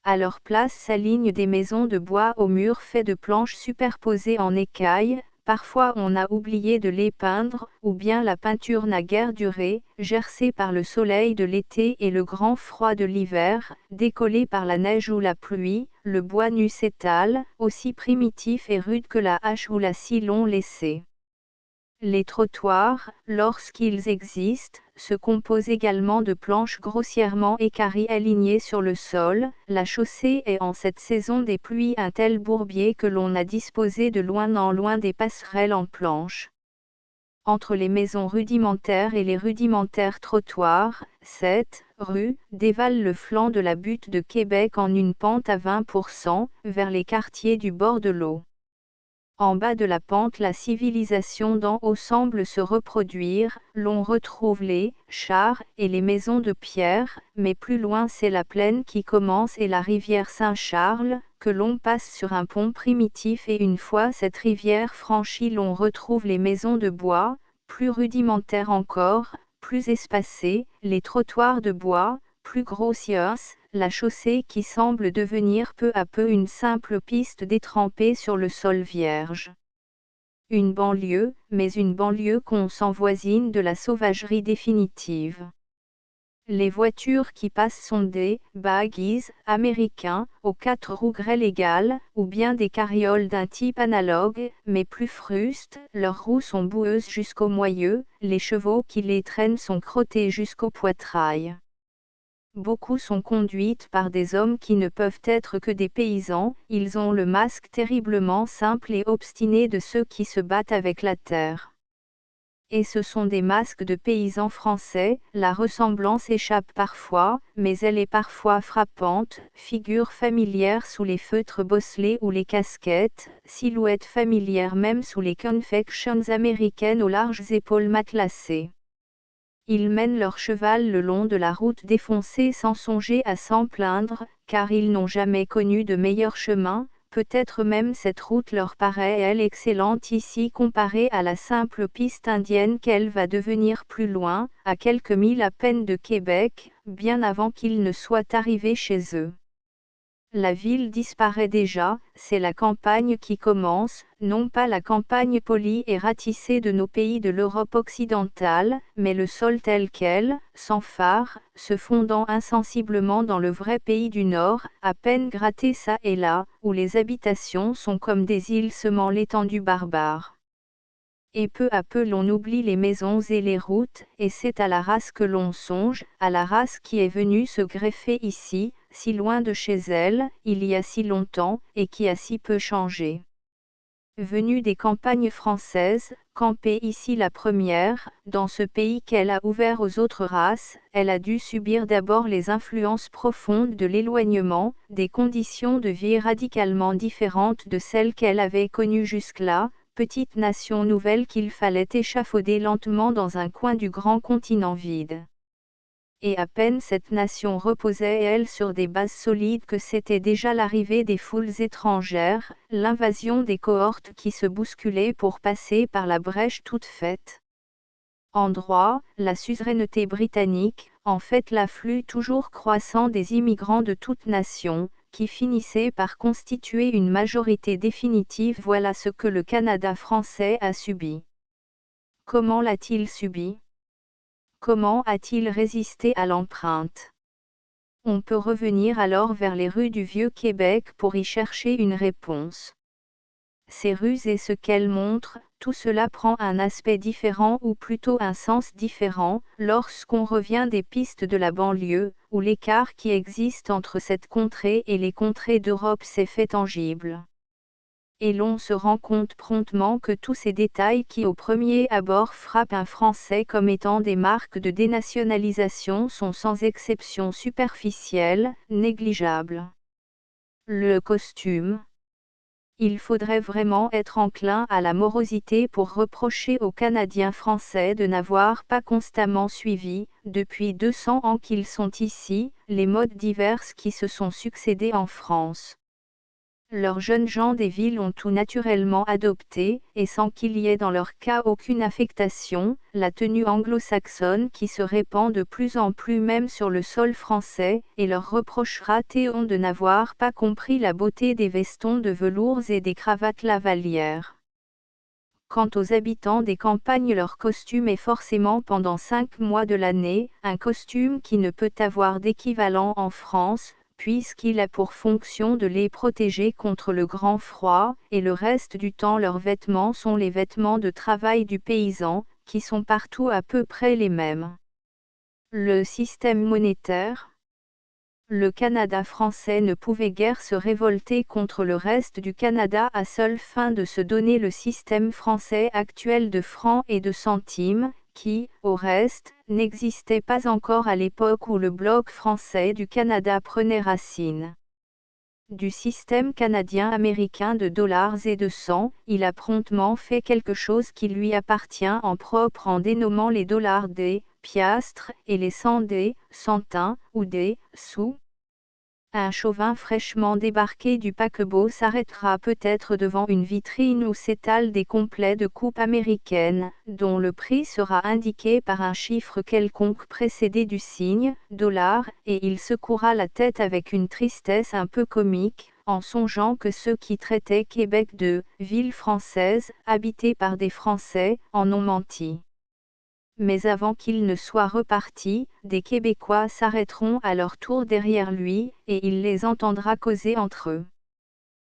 À leur place s'alignent des maisons de bois aux murs faits de planches superposées en écailles. Parfois on a oublié de les peindre, ou bien la peinture n'a guère duré, gercée par le soleil de l'été et le grand froid de l'hiver, décollée par la neige ou la pluie, le bois nu s'étale, aussi primitif et rude que la hache ou la scie l'ont laissé. Les trottoirs, lorsqu'ils existent, se composent également de planches grossièrement équarries alignées sur le sol. La chaussée est en cette saison des pluies un tel bourbier que l'on a disposé de loin en loin des passerelles en planches. Entre les maisons rudimentaires et les rudimentaires trottoirs, cette rue dévale le flanc de la butte de Québec en une pente à 20%, vers les quartiers du bord de l'eau. En bas de la pente, la civilisation d'en haut semble se reproduire, l'on retrouve les chars et les maisons de pierre, mais plus loin c'est la plaine qui commence et la rivière Saint-Charles, que l'on passe sur un pont primitif et une fois cette rivière franchie l'on retrouve les maisons de bois, plus rudimentaires encore, plus espacées, les trottoirs de bois, plus grossiers, la chaussée qui semble devenir peu à peu une simple piste détrempée sur le sol vierge. Une banlieue, mais une banlieue qu'on s'envoisine de la sauvagerie définitive. Les voitures qui passent sont des buggies américains, aux 4 roues grêles égales, ou bien des carrioles d'un type analogue, mais plus frustes, leurs roues sont boueuses jusqu'au moyeu, les chevaux qui les traînent sont crottés jusqu'au poitrail. Beaucoup sont conduites par des hommes qui ne peuvent être que des paysans, ils ont le masque terriblement simple et obstiné de ceux qui se battent avec la terre. Et ce sont des masques de paysans français, la ressemblance échappe parfois, mais elle est parfois frappante, figure familière sous les feutres bosselés ou les casquettes, silhouette familière même sous les confections américaines aux larges épaules matelassées. Ils mènent leur cheval le long de la route défoncée sans songer à s'en plaindre, car ils n'ont jamais connu de meilleur chemin, peut-être même cette route leur paraît elle excellente ici comparée à la simple piste indienne qu'elle va devenir plus loin, à quelques milles à peine de Québec, bien avant qu'ils ne soient arrivés chez eux. La ville disparaît déjà, c'est la campagne qui commence, non pas la campagne polie et ratissée de nos pays de l'Europe occidentale, mais le sol tel quel, sans phare, se fondant insensiblement dans le vrai pays du Nord, à peine gratté çà et là, où les habitations sont comme des îles semant l'étendue barbare. Et peu à peu l'on oublie les maisons et les routes, et c'est à la race que l'on songe, à la race qui est venue se greffer ici, si loin de chez elle, il y a si longtemps, et qui a si peu changé. Venue des campagnes françaises, campée ici la première, dans ce pays qu'elle a ouvert aux autres races, elle a dû subir d'abord les influences profondes de l'éloignement, des conditions de vie radicalement différentes de celles qu'elle avait connues jusque-là, petite nation nouvelle qu'il fallait échafauder lentement dans un coin du grand continent vide. Et à peine cette nation reposait elle sur des bases solides que c'était déjà l'arrivée des foules étrangères, l'invasion des cohortes qui se bousculaient pour passer par la brèche toute faite. En droit, la suzeraineté britannique, en fait l'afflux toujours croissant des immigrants de toutes nations, qui finissait par constituer une majorité définitive. Voilà ce que le Canada français a subi. Comment l'a-t-il subi ? Comment a-t-il résisté à l'empreinte ? On peut revenir alors vers les rues du Vieux-Québec pour y chercher une réponse. Ces rues et ce qu'elles montrent, tout cela prend un aspect différent ou plutôt un sens différent, lorsqu'on revient des pistes de la banlieue, où l'écart qui existe entre cette contrée et les contrées d'Europe s'est fait tangible. Et l'on se rend compte promptement que tous ces détails qui au premier abord frappent un Français comme étant des marques de dénationalisation sont sans exception superficielles, négligeables. Le costume. Il faudrait vraiment être enclin à la morosité pour reprocher aux Canadiens français de n'avoir pas constamment suivi, depuis 200 ans qu'ils sont ici, les modes diverses qui se sont succédé en France. Leurs jeunes gens des villes ont tout naturellement adopté, et sans qu'il y ait dans leur cas aucune affectation, la tenue anglo-saxonne qui se répand de plus en plus même sur le sol français, et leur reproche raté ont de n'avoir pas compris la beauté des vestons de velours et des cravates lavalières. Quant aux habitants des campagnes, leur costume est forcément pendant 5 mois de l'année, un costume qui ne peut avoir d'équivalent en France, puisqu'il a pour fonction de les protéger contre le grand froid, et le reste du temps leurs vêtements sont les vêtements de travail du paysan, qui sont partout à peu près les mêmes. Le système monétaire. Le Canada français ne pouvait guère se révolter contre le reste du Canada à seule fin de se donner le système français actuel de francs et de centimes, qui, au reste, n'existait pas encore à l'époque où le bloc français du Canada prenait racine. Du système canadien-américain de dollars et de cents, il a promptement fait quelque chose qui lui appartient en propre en dénommant les dollars des piastres et les cents des centimes ou des sous. Un chauvin fraîchement débarqué du paquebot s'arrêtera peut-être devant une vitrine où s'étalent des complets de coupe américaine, dont le prix sera indiqué par un chiffre quelconque précédé du signe $, et il secouera la tête avec une tristesse un peu comique, en songeant que ceux qui traitaient Québec de « ville française, habitée par des Français » en ont menti. Mais avant qu'il ne soit reparti, des Québécois s'arrêteront à leur tour derrière lui, et il les entendra causer entre eux.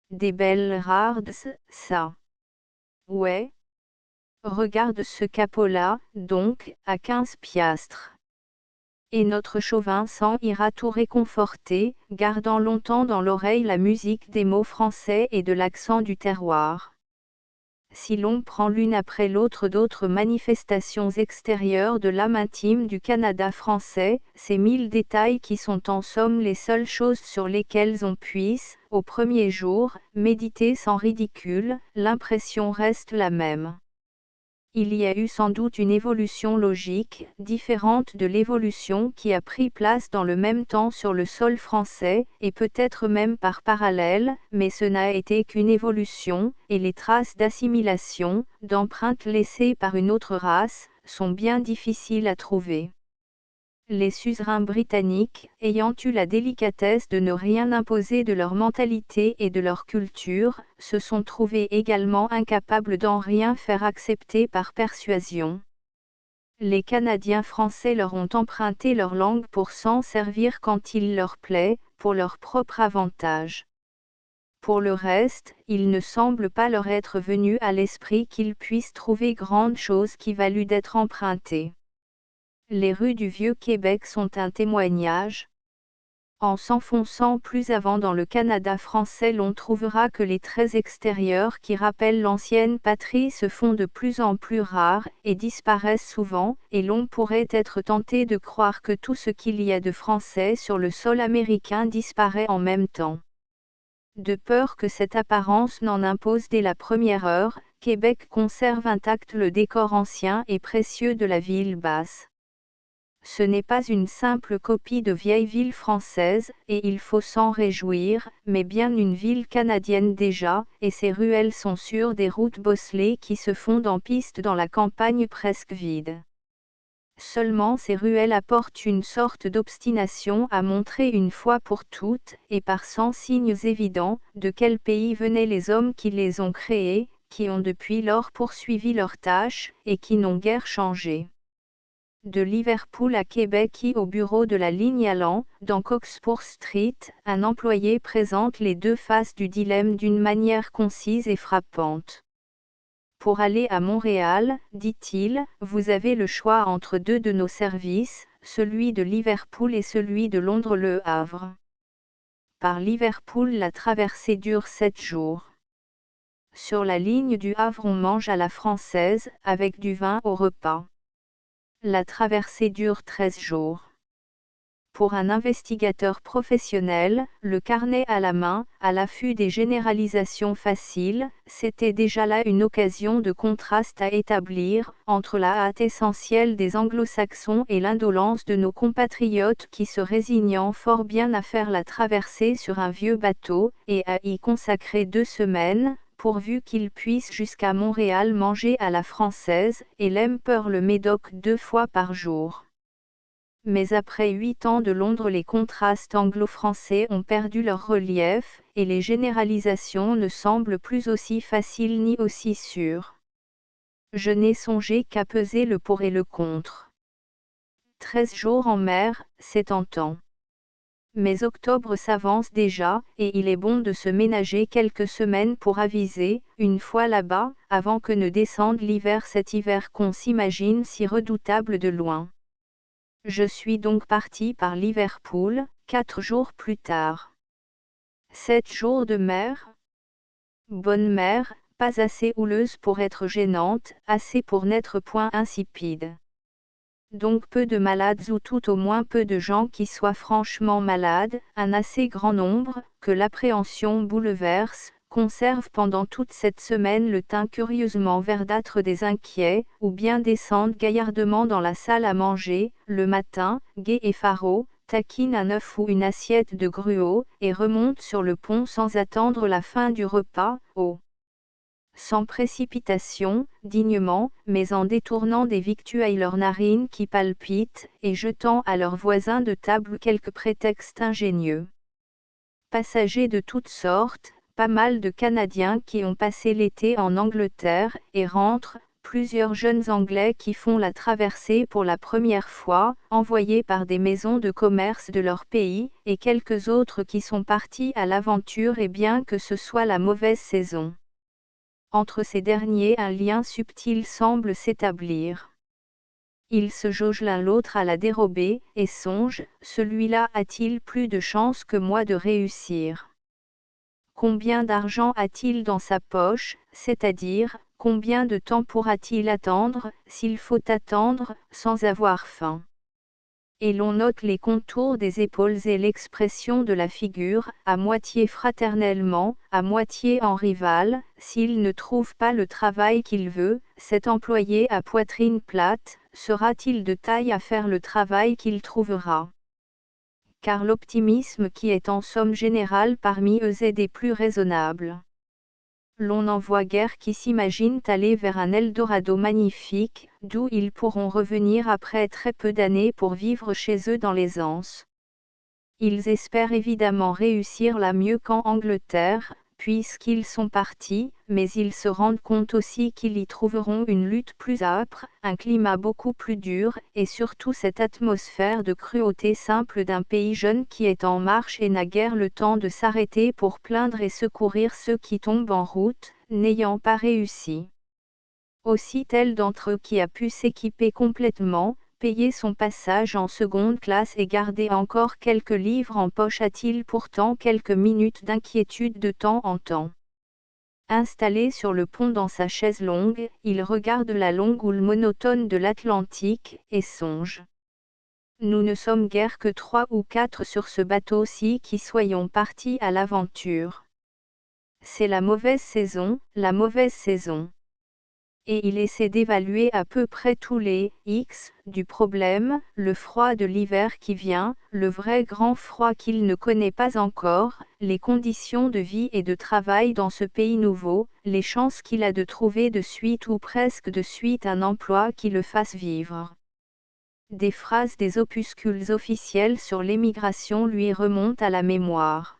Des belles rardes, ça. Ouais. Regarde ce capot-là, donc, à 15 piastres. Et notre chauvin s'en ira tout réconforté, gardant longtemps dans l'oreille la musique des mots français et de l'accent du terroir. Si l'on prend l'une après l'autre d'autres manifestations extérieures de l'âme intime du Canada français, ces 1000 détails qui sont en somme les seules choses sur lesquelles on puisse, au premier jour, méditer sans ridicule, l'impression reste la même. Il y a eu sans doute une évolution logique, différente de l'évolution qui a pris place dans le même temps sur le sol français, et peut-être même par parallèle, mais ce n'a été qu'une évolution, et les traces d'assimilation, d'empreintes laissées par une autre race, sont bien difficiles à trouver. Les suzerains britanniques, ayant eu la délicatesse de ne rien imposer de leur mentalité et de leur culture, se sont trouvés également incapables d'en rien faire accepter par persuasion. Les Canadiens français leur ont emprunté leur langue pour s'en servir quand il leur plaît, pour leur propre avantage. Pour le reste, il ne semble pas leur être venu à l'esprit qu'ils puissent trouver grande chose qui valût d'être empruntée. Les rues du Vieux-Québec sont un témoignage. En s'enfonçant plus avant dans le Canada français, l'on trouvera que les traits extérieurs qui rappellent l'ancienne patrie se font de plus en plus rares et disparaissent souvent, et l'on pourrait être tenté de croire que tout ce qu'il y a de français sur le sol américain disparaît en même temps. De peur que cette apparence n'en impose dès la première heure, Québec conserve intact le décor ancien et précieux de la ville basse. Ce n'est pas une simple copie de vieille ville française, et il faut s'en réjouir, mais bien une ville canadienne déjà, et ses ruelles sont sur des routes bosselées qui se fondent en pistes dans la campagne presque vide. Seulement ces ruelles apportent une sorte d'obstination à montrer une fois pour toutes, et par 100 signes évidents, de quel pays venaient les hommes qui les ont créées, qui ont depuis lors poursuivi leurs tâches, et qui n'ont guère changé. De Liverpool à Québec et au bureau de la ligne allant, dans Cockspur Street, un employé présente les deux faces du dilemme d'une manière concise et frappante. Pour aller à Montréal, dit-il, vous avez le choix entre deux de nos services, celui de Liverpool et celui de Londres-Le Havre. Par Liverpool, la traversée dure 7 jours. Sur la ligne du Havre, on mange à la française, avec du vin au repas. La traversée dure 13 jours. Pour un investigateur professionnel, le carnet à la main, à l'affût des généralisations faciles, c'était déjà là une occasion de contraste à établir, entre la hâte essentielle des anglo-saxons et l'indolence de nos compatriotes qui se résignant fort bien à faire la traversée sur un vieux bateau, et à y consacrer 2 semaines, pourvu qu'ils puissent jusqu'à Montréal manger à la française, et l'Empereur le Médoc 2 fois par jour. Mais après 8 ans de Londres, les contrastes anglo-français ont perdu leur relief, et les généralisations ne semblent plus aussi faciles ni aussi sûres. Je n'ai songé qu'à peser le pour et le contre. 13 jours en mer, c'est tentant. Mais octobre s'avance déjà, et il est bon de se ménager quelques semaines pour aviser, une fois là-bas, avant que ne descende l'hiver, cet hiver qu'on s'imagine si redoutable de loin. Je suis donc parti par Liverpool, 4 jours plus tard. 7 jours de mer. Bonne mer, pas assez houleuse pour être gênante, assez pour n'être point insipide. Donc peu de malades, ou tout au moins peu de gens qui soient franchement malades, un assez grand nombre, que l'appréhension bouleverse, conservent pendant toute cette semaine le teint curieusement verdâtre des inquiets, ou bien descendent gaillardement dans la salle à manger, le matin, gais et faraud, taquinent un œuf ou une assiette de gruau, et remontent sur le pont sans attendre la fin du repas, sans précipitation, dignement, mais en détournant des victuailles leurs narines qui palpitent, et jetant à leurs voisins de table quelques prétextes ingénieux. Passagers de toutes sortes, pas mal de Canadiens qui ont passé l'été en Angleterre, et rentrent, plusieurs jeunes Anglais qui font la traversée pour la première fois, envoyés par des maisons de commerce de leur pays, et quelques autres qui sont partis à l'aventure, et bien que ce soit la mauvaise saison. Entre ces derniers, un lien subtil semble s'établir. Ils se jaugent l'un l'autre à la dérobée, et songent, celui-là a-t-il plus de chance que moi de réussir? Combien d'argent a-t-il dans sa poche, c'est-à-dire, combien de temps pourra-t-il attendre, s'il faut attendre, sans avoir faim? Et l'on note les contours des épaules et l'expression de la figure, à moitié fraternellement, à moitié en rival. S'il ne trouve pas le travail qu'il veut, cet employé à poitrine plate, sera-t-il de taille à faire le travail qu'il trouvera? Car l'optimisme qui est en somme générale parmi eux est des plus raisonnables. l'on n'en voit guère qui s'imaginent aller vers un Eldorado magnifique, d'où ils pourront revenir après très peu d'années pour vivre chez eux dans l'aisance. Ils espèrent évidemment réussir là mieux qu'en Angleterre, puisqu'ils sont partis, mais ils se rendent compte aussi qu'ils y trouveront une lutte plus âpre, un climat beaucoup plus dur, et surtout cette atmosphère de cruauté simple d'un pays jeune qui est en marche et n'a guère le temps de s'arrêter pour plaindre et secourir ceux qui tombent en route, n'ayant pas réussi. Aussi tel d'entre eux qui a pu s'équiper complètement, payer son passage en seconde classe et garder encore quelques livres en poche a-t-il pourtant quelques minutes d'inquiétude de temps en temps. Installé sur le pont dans sa chaise longue, il regarde la longue houle monotone de l'Atlantique, et songe. Nous ne sommes guère que 3 ou 4 sur ce bateau-ci qui soyons partis à l'aventure. C'est la mauvaise saison, la mauvaise saison. Et il essaie d'évaluer à peu près tous les X du problème, le froid de l'hiver qui vient, le vrai grand froid qu'il ne connaît pas encore, les conditions de vie et de travail dans ce pays nouveau, les chances qu'il a de trouver de suite ou presque de suite un emploi qui le fasse vivre. Des phrases des opuscules officiels sur l'émigration lui remontent à la mémoire.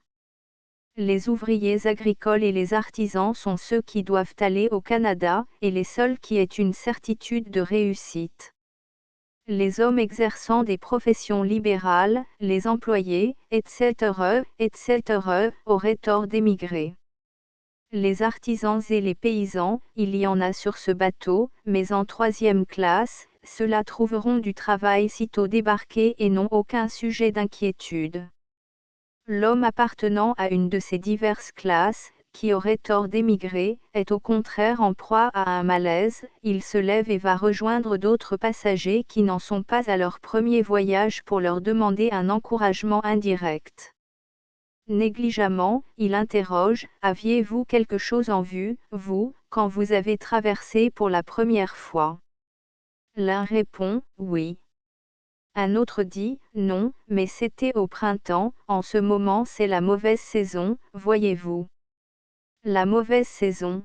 Les ouvriers agricoles et les artisans sont ceux qui doivent aller au Canada, et les seuls qui aient une certitude de réussite. Les hommes exerçant des professions libérales, les employés, etc., auraient tort d'émigrer. Les artisans et les paysans, il y en a sur ce bateau, mais en 3e classe, ceux-là trouveront du travail sitôt débarqués et n'ont aucun sujet d'inquiétude. L'homme appartenant à une de ces diverses classes, qui aurait tort d'émigrer, est au contraire en proie à un malaise, il se lève et va rejoindre d'autres passagers qui n'en sont pas à leur premier voyage pour leur demander un encouragement indirect. Négligemment, il interroge, « Aviez-vous quelque chose en vue, vous, quand vous avez traversé pour la première fois ?» L'un répond, « Oui. » Un autre dit, non, mais c'était au printemps, en ce moment c'est la mauvaise saison, voyez-vous. La mauvaise saison.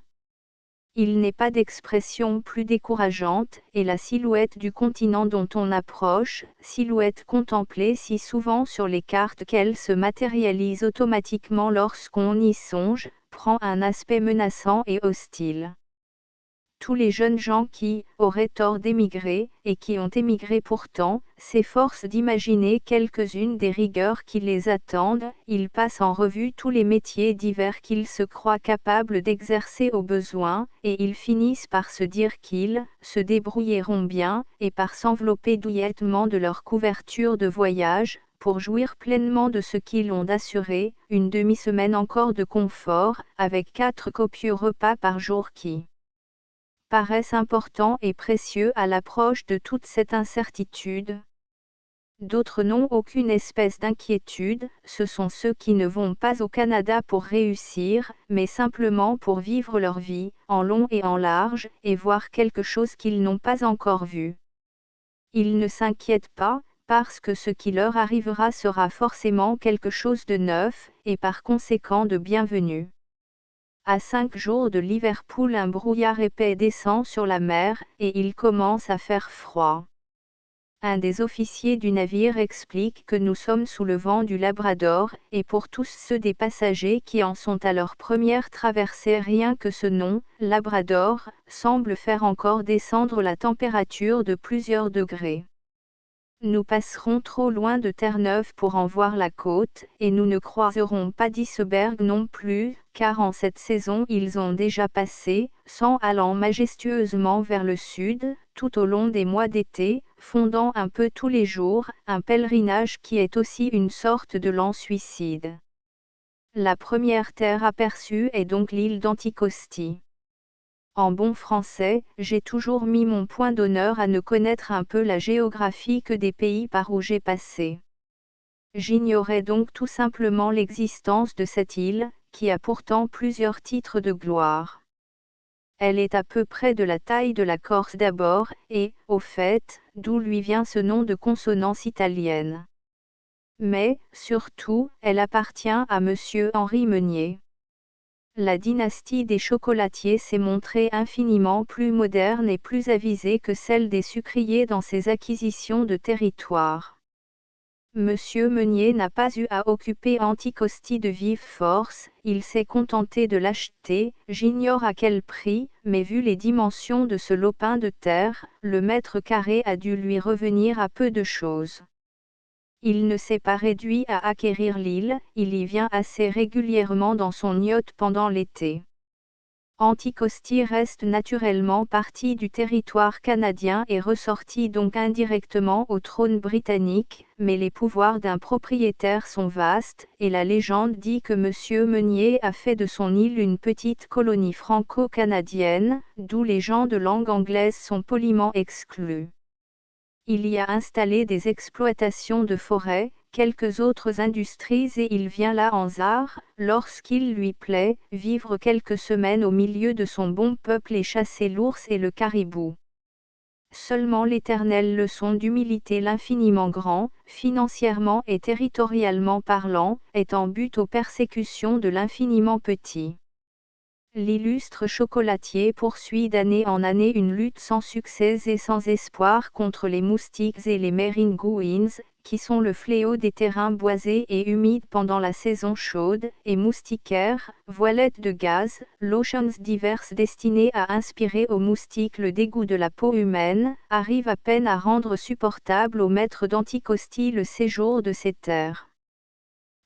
Il n'est pas d'expression plus décourageante, et la silhouette du continent dont on approche, silhouette contemplée si souvent sur les cartes qu'elle se matérialise automatiquement lorsqu'on y songe, prend un aspect menaçant et hostile. Tous les jeunes gens qui auraient tort d'émigrer, et qui ont émigré pourtant, s'efforcent d'imaginer quelques-unes des rigueurs qui les attendent, ils passent en revue tous les métiers divers qu'ils se croient capables d'exercer au besoin, et ils finissent par se dire qu'ils se débrouilleront bien, et par s'envelopper douillettement de leur couverture de voyage, pour jouir pleinement de ce qu'ils ont assuré, une demi-semaine encore de confort, avec 4 copieux repas par jour qui paraissent importants et précieux à l'approche de toute cette incertitude. D'autres n'ont aucune espèce d'inquiétude, ce sont ceux qui ne vont pas au Canada pour réussir, mais simplement pour vivre leur vie, en long et en large, et voir quelque chose qu'ils n'ont pas encore vu. Ils ne s'inquiètent pas, parce que ce qui leur arrivera sera forcément quelque chose de neuf, et par conséquent de bienvenu. À 5 jours de Liverpool, un brouillard épais descend sur la mer, et il commence à faire froid. Un des officiers du navire explique que nous sommes sous le vent du Labrador, et pour tous ceux des passagers qui en sont à leur première traversée, rien que ce nom, Labrador, semble faire encore descendre la température de plusieurs degrés. Nous passerons trop loin de Terre-Neuve pour en voir la côte, et nous ne croiserons pas d'iceberg non plus, car en cette saison ils ont déjà passé, sans allant majestueusement vers le sud, tout au long des mois d'été, fondant un peu tous les jours, un pèlerinage qui est aussi une sorte de lent suicide. La première terre aperçue est donc l'île d'Anticosti. En bon français, j'ai toujours mis mon point d'honneur à ne connaître un peu la géographie que des pays par où j'ai passé. J'ignorais donc tout simplement l'existence de cette île, qui a pourtant plusieurs titres de gloire. Elle est à peu près de la taille de la Corse d'abord, et, au fait, d'où lui vient ce nom de consonance italienne. Mais, surtout, elle appartient à Monsieur Henri Meunier. La dynastie des chocolatiers s'est montrée infiniment plus moderne et plus avisée que celle des sucriers dans ses acquisitions de territoire. Monsieur Meunier n'a pas eu à occuper Anticosti de vive force, il s'est contenté de l'acheter, j'ignore à quel prix, mais vu les dimensions de ce lopin de terre, le mètre carré a dû lui revenir à peu de choses. Il ne s'est pas réduit à acquérir l'île, il y vient assez régulièrement dans son yacht pendant l'été. Anticosti reste naturellement partie du territoire canadien et ressortit donc indirectement au trône britannique, mais les pouvoirs d'un propriétaire sont vastes, et la légende dit que Monsieur Meunier a fait de son île une petite colonie franco-canadienne, d'où les gens de langue anglaise sont poliment exclus. Il y a installé des exploitations de forêt, quelques autres industries et il vient là en zar, lorsqu'il lui plaît, vivre quelques semaines au milieu de son bon peuple et chasser l'ours et le caribou. Seulement l'éternelle leçon d'humilité l'infiniment grand, financièrement et territorialement parlant, est en but aux persécutions de l'infiniment petit. L'illustre chocolatier poursuit d'année en année une lutte sans succès et sans espoir contre les moustiques et les méringouins, qui sont le fléau des terrains boisés et humides pendant la saison chaude, et moustiquaires, voilettes de gaz, lotions diverses destinées à inspirer aux moustiques le dégoût de la peau humaine, arrivent à peine à rendre supportable au maître d'Anticosti le séjour de ces terres.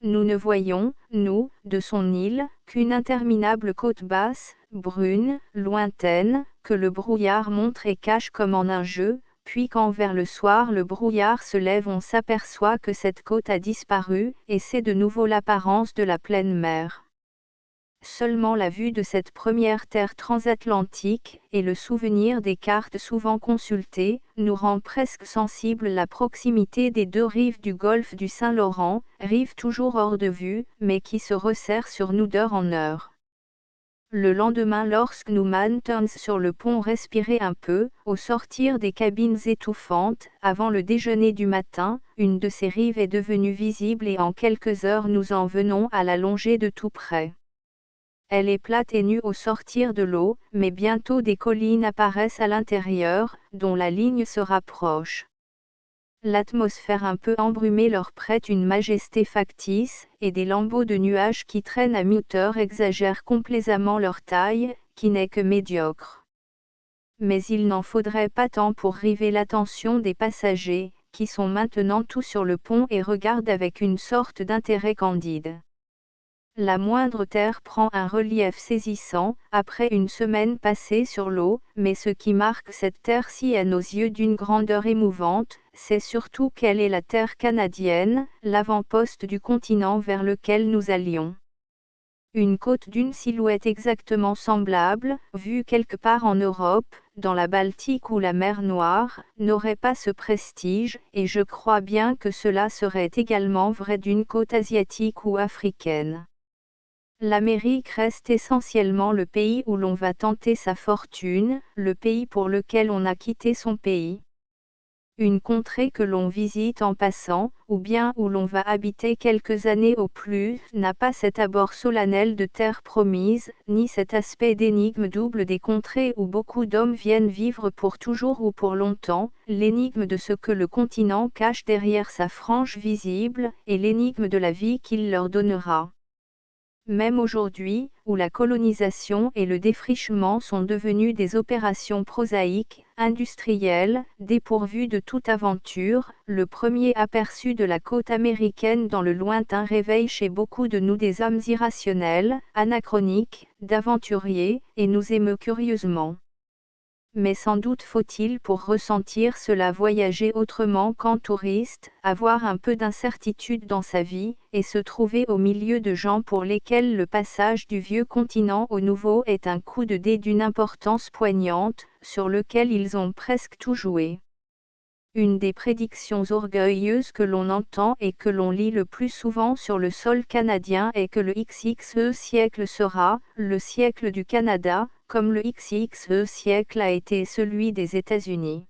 Nous ne voyons, nous, de son île, qu'une interminable côte basse, brune, lointaine, que le brouillard montre et cache comme en un jeu, puis quand vers le soir le brouillard se lève on s'aperçoit que cette côte a disparu, et c'est de nouveau l'apparence de la pleine mer. Seulement la vue de cette première terre transatlantique, et le souvenir des cartes souvent consultées, nous rend presque sensible la proximité des deux rives du golfe du Saint-Laurent, rives toujours hors de vue, mais qui se resserrent sur nous d'heure en heure. Le lendemain lorsque nous maintenons sur le pont respirer un peu, au sortir des cabines étouffantes, avant le déjeuner du matin, une de ces rives est devenue visible et en quelques heures nous en venons à la longer de tout près. Elle est plate et nue au sortir de l'eau, mais bientôt des collines apparaissent à l'intérieur, dont la ligne se rapproche. L'atmosphère un peu embrumée leur prête une majesté factice, et des lambeaux de nuages qui traînent à mi-hauteur exagèrent complaisamment leur taille, qui n'est que médiocre. Mais il n'en faudrait pas tant pour river l'attention des passagers, qui sont maintenant tous sur le pont et regardent avec une sorte d'intérêt candide. La moindre terre prend un relief saisissant, après une semaine passée sur l'eau, mais ce qui marque cette terre-ci à nos yeux d'une grandeur émouvante, c'est surtout qu'elle est la terre canadienne, l'avant-poste du continent vers lequel nous allions. Une côte d'une silhouette exactement semblable, vue quelque part en Europe, dans la Baltique ou la mer Noire, n'aurait pas ce prestige, et je crois bien que cela serait également vrai d'une côte asiatique ou africaine. L'Amérique reste essentiellement le pays où l'on va tenter sa fortune, le pays pour lequel on a quitté son pays. Une contrée que l'on visite en passant, ou bien où l'on va habiter quelques années au plus, n'a pas cet abord solennel de terre promise, ni cet aspect d'énigme double des contrées où beaucoup d'hommes viennent vivre pour toujours ou pour longtemps, l'énigme de ce que le continent cache derrière sa frange visible, et l'énigme de la vie qu'il leur donnera. Même aujourd'hui, où la colonisation et le défrichement sont devenus des opérations prosaïques, industrielles, dépourvues de toute aventure, le premier aperçu de la côte américaine dans le lointain réveille chez beaucoup de nous des âmes irrationnelles, anachroniques, d'aventuriers, et nous émeut curieusement. Mais sans doute faut-il pour ressentir cela voyager autrement qu'en touriste, avoir un peu d'incertitude dans sa vie, et se trouver au milieu de gens pour lesquels le passage du vieux continent au nouveau est un coup de dé d'une importance poignante, sur lequel ils ont presque tout joué. Une des prédictions orgueilleuses que l'on entend et que l'on lit le plus souvent sur le sol canadien est que le XXe siècle sera le siècle du Canada, comme le XXe siècle a été celui des États-Unis.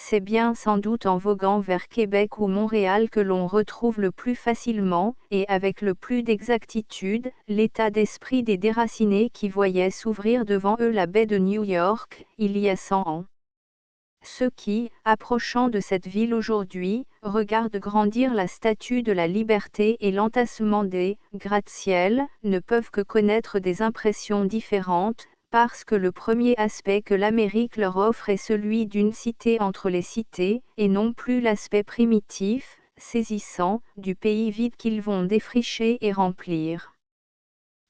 c'est bien sans doute en voguant vers Québec ou Montréal que l'on retrouve le plus facilement, et avec le plus d'exactitude, l'état d'esprit des déracinés qui voyaient s'ouvrir devant eux la baie de New York, il y a 100 ans. Ceux qui, approchant de cette ville aujourd'hui, regardent grandir la statue de la liberté et l'entassement des gratte-ciel, ne peuvent que connaître des impressions différentes, parce que le premier aspect que l'Amérique leur offre est celui d'une cité entre les cités, et non plus l'aspect primitif, saisissant, du pays vide qu'ils vont défricher et remplir.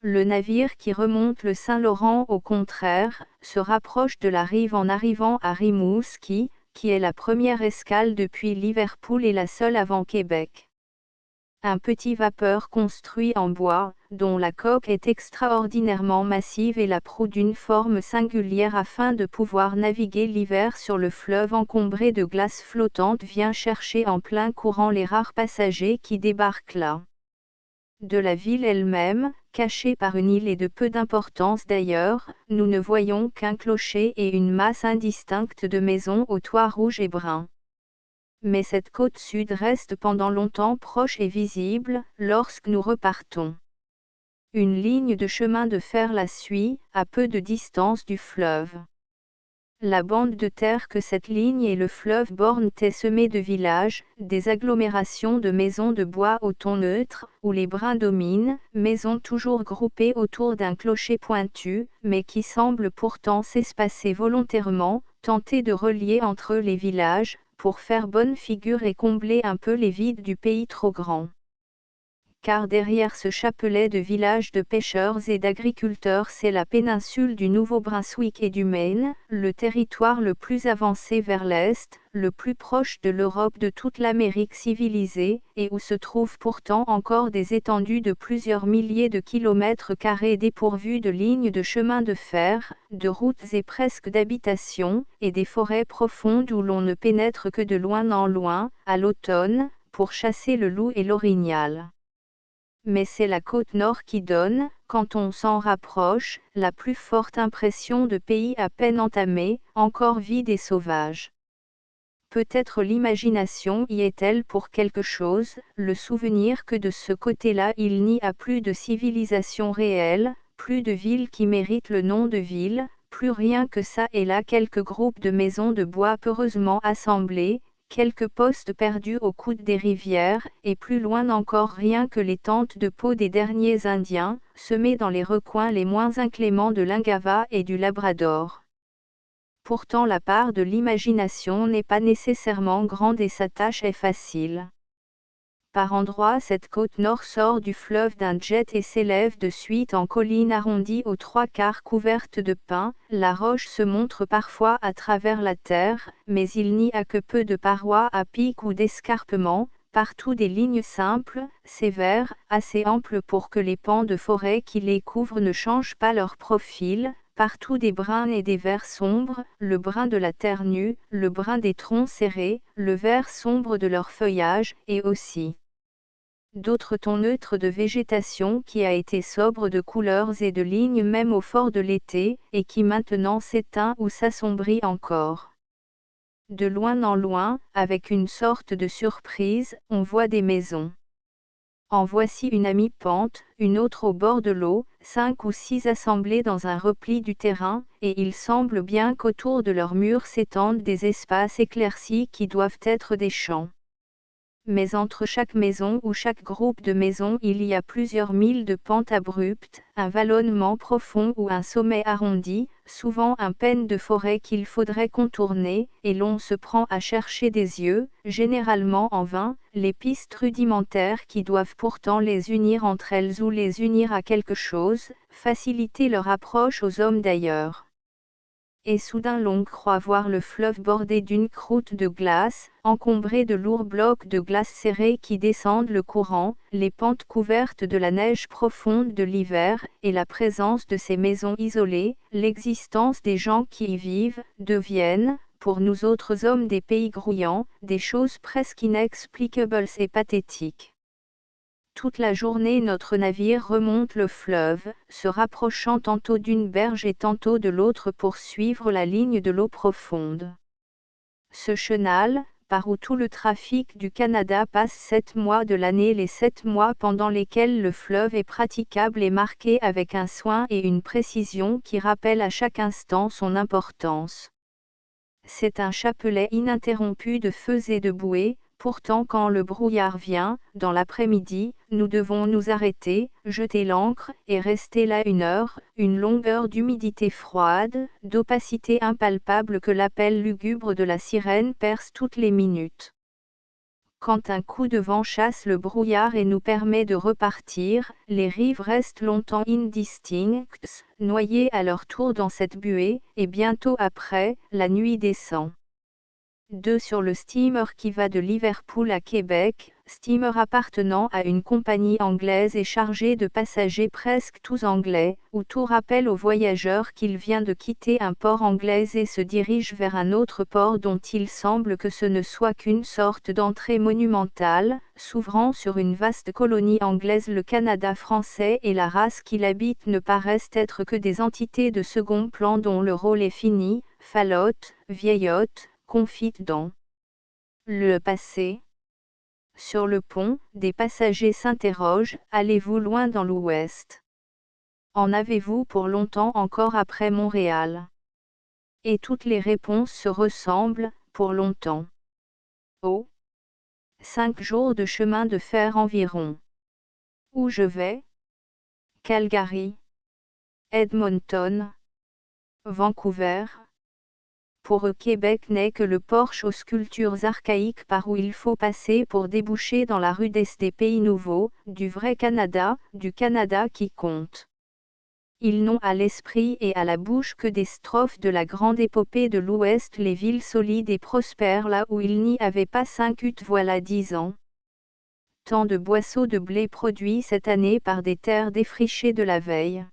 Le navire qui remonte le Saint-Laurent au contraire, se rapproche de la rive en arrivant à Rimouski, qui est la première escale depuis Liverpool et la seule avant Québec. Un petit vapeur construit en bois, dont la coque est extraordinairement massive et la proue d'une forme singulière afin de pouvoir naviguer l'hiver sur le fleuve encombré de glace flottante vient chercher en plein courant les rares passagers qui débarquent là. De la ville elle-même, cachée par une île et de peu d'importance d'ailleurs, nous ne voyons qu'un clocher et une masse indistincte de maisons aux toits rouges et bruns. Mais cette côte sud reste pendant longtemps proche et visible, lorsque nous repartons. Une ligne de chemin de fer la suit, à peu de distance du fleuve. La bande de terre que cette ligne et le fleuve bornent est semée de villages, des agglomérations de maisons de bois au ton neutre, où les bruns dominent, maisons toujours groupées autour d'un clocher pointu, mais qui semblent pourtant s'espacer volontairement, tenter de relier entre eux les villages, pour faire bonne figure et combler un peu les vides du pays trop grand. Car derrière ce chapelet de villages de pêcheurs et d'agriculteurs c'est la péninsule du Nouveau-Brunswick et du Maine, le territoire le plus avancé vers l'est, le plus proche de l'Europe de toute l'Amérique civilisée, et où se trouvent pourtant encore des étendues de plusieurs milliers de kilomètres carrés dépourvues de lignes de chemin de fer, de routes et presque d'habitations, et des forêts profondes où l'on ne pénètre que de loin en loin, à l'automne, pour chasser le loup et l'orignal. Mais c'est la côte nord qui donne, quand on s'en rapproche, la plus forte impression de pays à peine entamé, encore vide et sauvage. Peut-être l'imagination y est-elle pour quelque chose, le souvenir que de ce côté-là il n'y a plus de civilisation réelle, plus de villes qui méritent le nom de ville, plus rien que ça et là quelques groupes de maisons de bois peureusement assemblées, quelques postes perdus au coude des rivières, et plus loin encore rien que les tentes de peau des derniers Indiens, semées dans les recoins les moins incléments de l'Ingava et du Labrador. Pourtant la part de l'imagination n'est pas nécessairement grande et sa tâche est facile. Par endroits cette côte nord sort du fleuve d'un jet et s'élève de suite en colline arrondie aux trois quarts couverte de pins, la roche se montre parfois à travers la terre, mais il n'y a que peu de parois à pic ou d'escarpements, partout des lignes simples, sévères, assez amples pour que les pans de forêt qui les couvrent ne changent pas leur profil, partout des bruns et des verts sombres, le brun de la terre nue, le brun des troncs serrés, le vert sombre de leur feuillage, et aussi d'autres tons neutres de végétation qui a été sobre de couleurs et de lignes même au fort de l'été, et qui maintenant s'éteint ou s'assombrit encore. De loin en loin, avec une sorte de surprise, on voit des maisons. En voici une à mi-pente, une autre au bord de l'eau, 5 ou 6 assemblées dans un repli du terrain, et il semble bien qu'autour de leurs murs s'étendent des espaces éclaircis qui doivent être des champs. Mais entre chaque maison ou chaque groupe de maisons il y a plusieurs milles de pente abrupte, un vallonnement profond ou un sommet arrondi, souvent un pen de forêt qu'il faudrait contourner, et l'on se prend à chercher des yeux, généralement en vain, les pistes rudimentaires qui doivent pourtant les unir entre elles ou les unir à quelque chose, faciliter leur approche aux hommes d'ailleurs. Et soudain l'on croit voir le fleuve bordé d'une croûte de glace, encombré de lourds blocs de glace serrés qui descendent le courant, les pentes couvertes de la neige profonde de l'hiver, et la présence de ces maisons isolées, l'existence des gens qui y vivent, deviennent, pour nous autres hommes des pays grouillants, des choses presque inexplicables et pathétiques. Toute la journée notre navire remonte le fleuve, se rapprochant tantôt d'une berge et tantôt de l'autre pour suivre la ligne de l'eau profonde. Ce chenal, par où tout le trafic du Canada passe 7 mois de l'année, les 7 mois pendant lesquels le fleuve est praticable et marqué avec un soin et une précision qui rappellent à chaque instant son importance. C'est un chapelet ininterrompu de feux et de bouées. Pourtant quand le brouillard vient, dans l'après-midi, nous devons nous arrêter, jeter l'ancre, et rester là 1 heure, une longueur d'humidité froide, d'opacité impalpable que l'appel lugubre de la sirène perce toutes les minutes. Quand un coup de vent chasse le brouillard et nous permet de repartir, les rives restent longtemps indistinctes, noyées à leur tour dans cette buée, et bientôt après, la nuit descend. 2 Sur le steamer qui va de Liverpool à Québec, steamer appartenant à une compagnie anglaise et chargé de passagers presque tous anglais, où tout rappelle aux voyageurs qu'il vient de quitter un port anglais et se dirige vers un autre port dont il semble que ce ne soit qu'une sorte d'entrée monumentale, s'ouvrant sur une vaste colonie anglaise. Le Canada français et la race qui l'habite ne paraissent être que des entités de second plan dont le rôle est fini, falote, vieillotte, confite dans le passé. Sur le pont, des passagers s'interrogent, allez-vous loin dans l'Ouest? En avez-vous pour longtemps encore après Montréal? Et toutes les réponses se ressemblent, pour longtemps. Oh! 5 jours de chemin de fer environ. Où je vais? Calgary. Edmonton. Vancouver. Pour eux Québec n'est que le porche aux sculptures archaïques par où il faut passer pour déboucher dans la rudesse des pays nouveaux, du vrai Canada, du Canada qui compte. Ils n'ont à l'esprit et à la bouche que des strophes de la grande épopée de l'Ouest, les villes solides et prospères là où il n'y avait pas 5 huttes voilà 10 ans. Tant de boisseaux de blé produits cette année par des terres défrichées de la veille.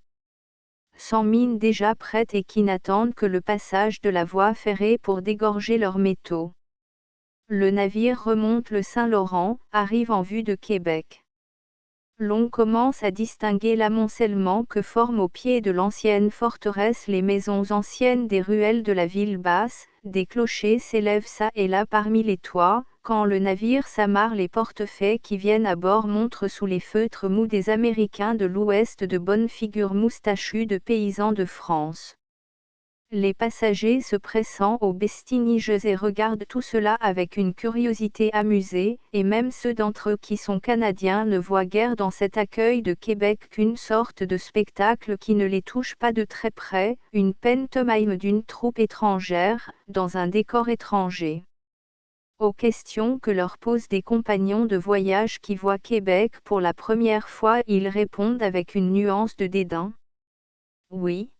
Sans mines déjà prêtes et qui n'attendent que le passage de la voie ferrée pour dégorger leurs métaux. Le navire remonte le Saint-Laurent, arrive en vue de Québec. L'on commence à distinguer l'amoncellement que forment au pied de l'ancienne forteresse les maisons anciennes des ruelles de la ville basse, des clochers s'élèvent çà et là parmi les toits. Quand le navire s'amarre, les portefaix qui viennent à bord montrent sous les feutres mous des Américains de l'Ouest de bonnes figures moustachues de paysans de France. Les passagers se pressant aux bestiniges et regardent tout cela avec une curiosité amusée, et même ceux d'entre eux qui sont canadiens ne voient guère dans cet accueil de Québec qu'une sorte de spectacle qui ne les touche pas de très près, une pantomime d'une troupe étrangère, dans un décor étranger. Aux questions que leur posent des compagnons de voyage qui voient Québec pour la première fois, ils répondent avec une nuance de dédain. Oui.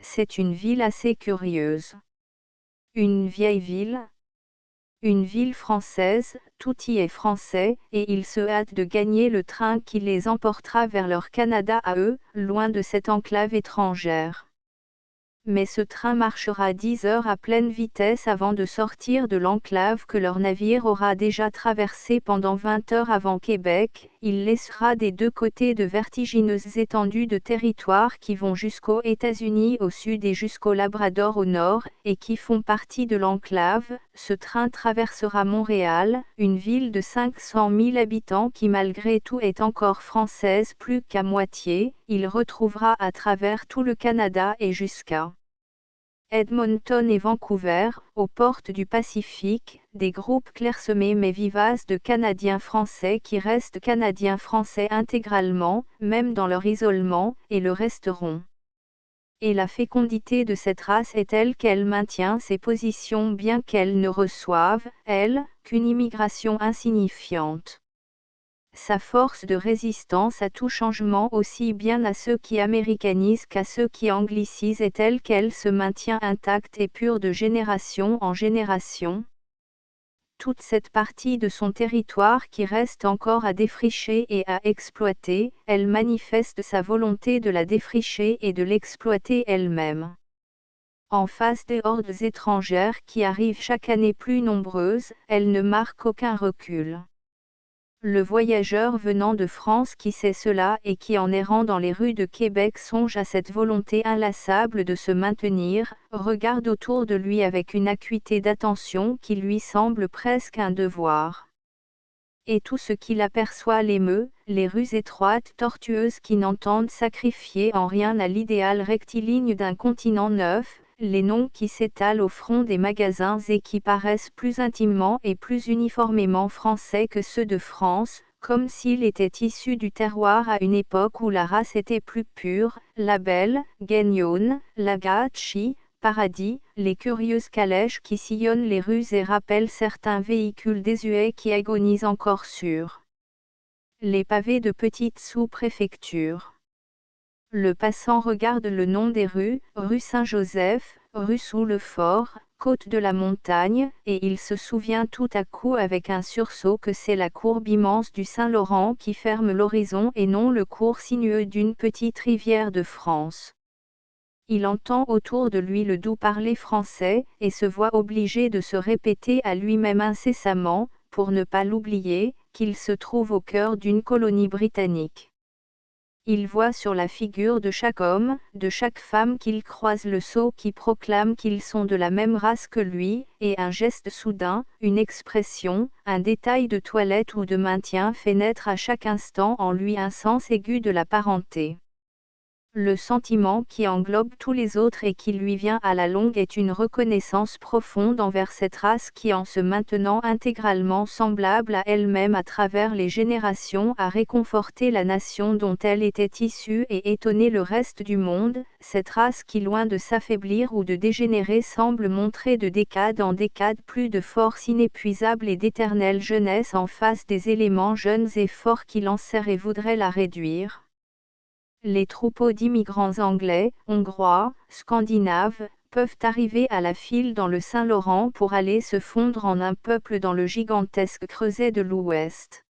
C'est une ville assez curieuse. Une vieille ville? Une ville française, tout y est français, et ils se hâtent de gagner le train qui les emportera vers leur Canada à eux, loin de cette enclave étrangère. Mais ce train marchera 10 heures à pleine vitesse avant de sortir de l'enclave que leur navire aura déjà traversé pendant 20 heures avant Québec. Il laissera des 2 côtés de vertigineuses étendues de territoire qui vont jusqu'aux États-Unis au sud et jusqu'au Labrador au nord, et qui font partie de l'enclave. Ce train traversera Montréal, une ville de 500 000 habitants qui malgré tout est encore française plus qu'à moitié. Il retrouvera à travers tout le Canada et jusqu'à Edmonton et Vancouver, aux portes du Pacifique, des groupes clairsemés mais vivaces de Canadiens français qui restent Canadiens français intégralement, même dans leur isolement, et le resteront. Et la fécondité de cette race est telle qu'elle maintient ses positions bien qu'elle ne reçoive, elle, qu'une immigration insignifiante. Sa force de résistance à tout changement aussi bien à ceux qui américanisent qu'à ceux qui anglicisent est telle qu'elle se maintient intacte et pure de génération en génération. Toute cette partie de son territoire qui reste encore à défricher et à exploiter, elle manifeste sa volonté de la défricher et de l'exploiter elle-même. En face des hordes étrangères qui arrivent chaque année plus nombreuses, elle ne marque aucun recul. Le voyageur venant de France qui sait cela et qui en errant dans les rues de Québec songe à cette volonté inlassable de se maintenir, regarde autour de lui avec une acuité d'attention qui lui semble presque un devoir. Et tout ce qu'il aperçoit l'émeut, les rues étroites tortueuses qui n'entendent sacrifier en rien à l'idéal rectiligne d'un continent neuf, les noms qui s'étalent au front des magasins et qui paraissent plus intimement et plus uniformément français que ceux de France, comme s'il était issu du terroir à une époque où la race était plus pure, la belle, Guignone, la Gâchis, Paradis, les curieuses calèches qui sillonnent les rues et rappellent certains véhicules désuets qui agonisent encore sur les pavés de petites sous-préfectures. Le passant regarde le nom des rues, rue Saint-Joseph, rue sous le Fort, côte de la Montagne, et il se souvient tout à coup avec un sursaut que c'est la courbe immense du Saint-Laurent qui ferme l'horizon et non le cours sinueux d'une petite rivière de France. Il entend autour de lui le doux parler français, et se voit obligé de se répéter à lui-même incessamment, pour ne pas l'oublier, qu'il se trouve au cœur d'une colonie britannique. Il voit sur la figure de chaque homme, de chaque femme qu'il croise le sceau qui proclame qu'ils sont de la même race que lui, et un geste soudain, une expression, un détail de toilette ou de maintien fait naître à chaque instant en lui un sens aigu de la parenté. Le sentiment qui englobe tous les autres et qui lui vient à la longue est une reconnaissance profonde envers cette race qui en se maintenant intégralement semblable à elle-même à travers les générations a réconforté la nation dont elle était issue et étonné le reste du monde, cette race qui loin de s'affaiblir ou de dégénérer semble montrer de décade en décade plus de force inépuisable et d'éternelle jeunesse en face des éléments jeunes et forts qui l'enserrent et voudraient la réduire. Les troupeaux d'immigrants anglais, hongrois, scandinaves, peuvent arriver à la file dans le Saint-Laurent pour aller se fondre en un peuple dans le gigantesque creuset de l'Ouest.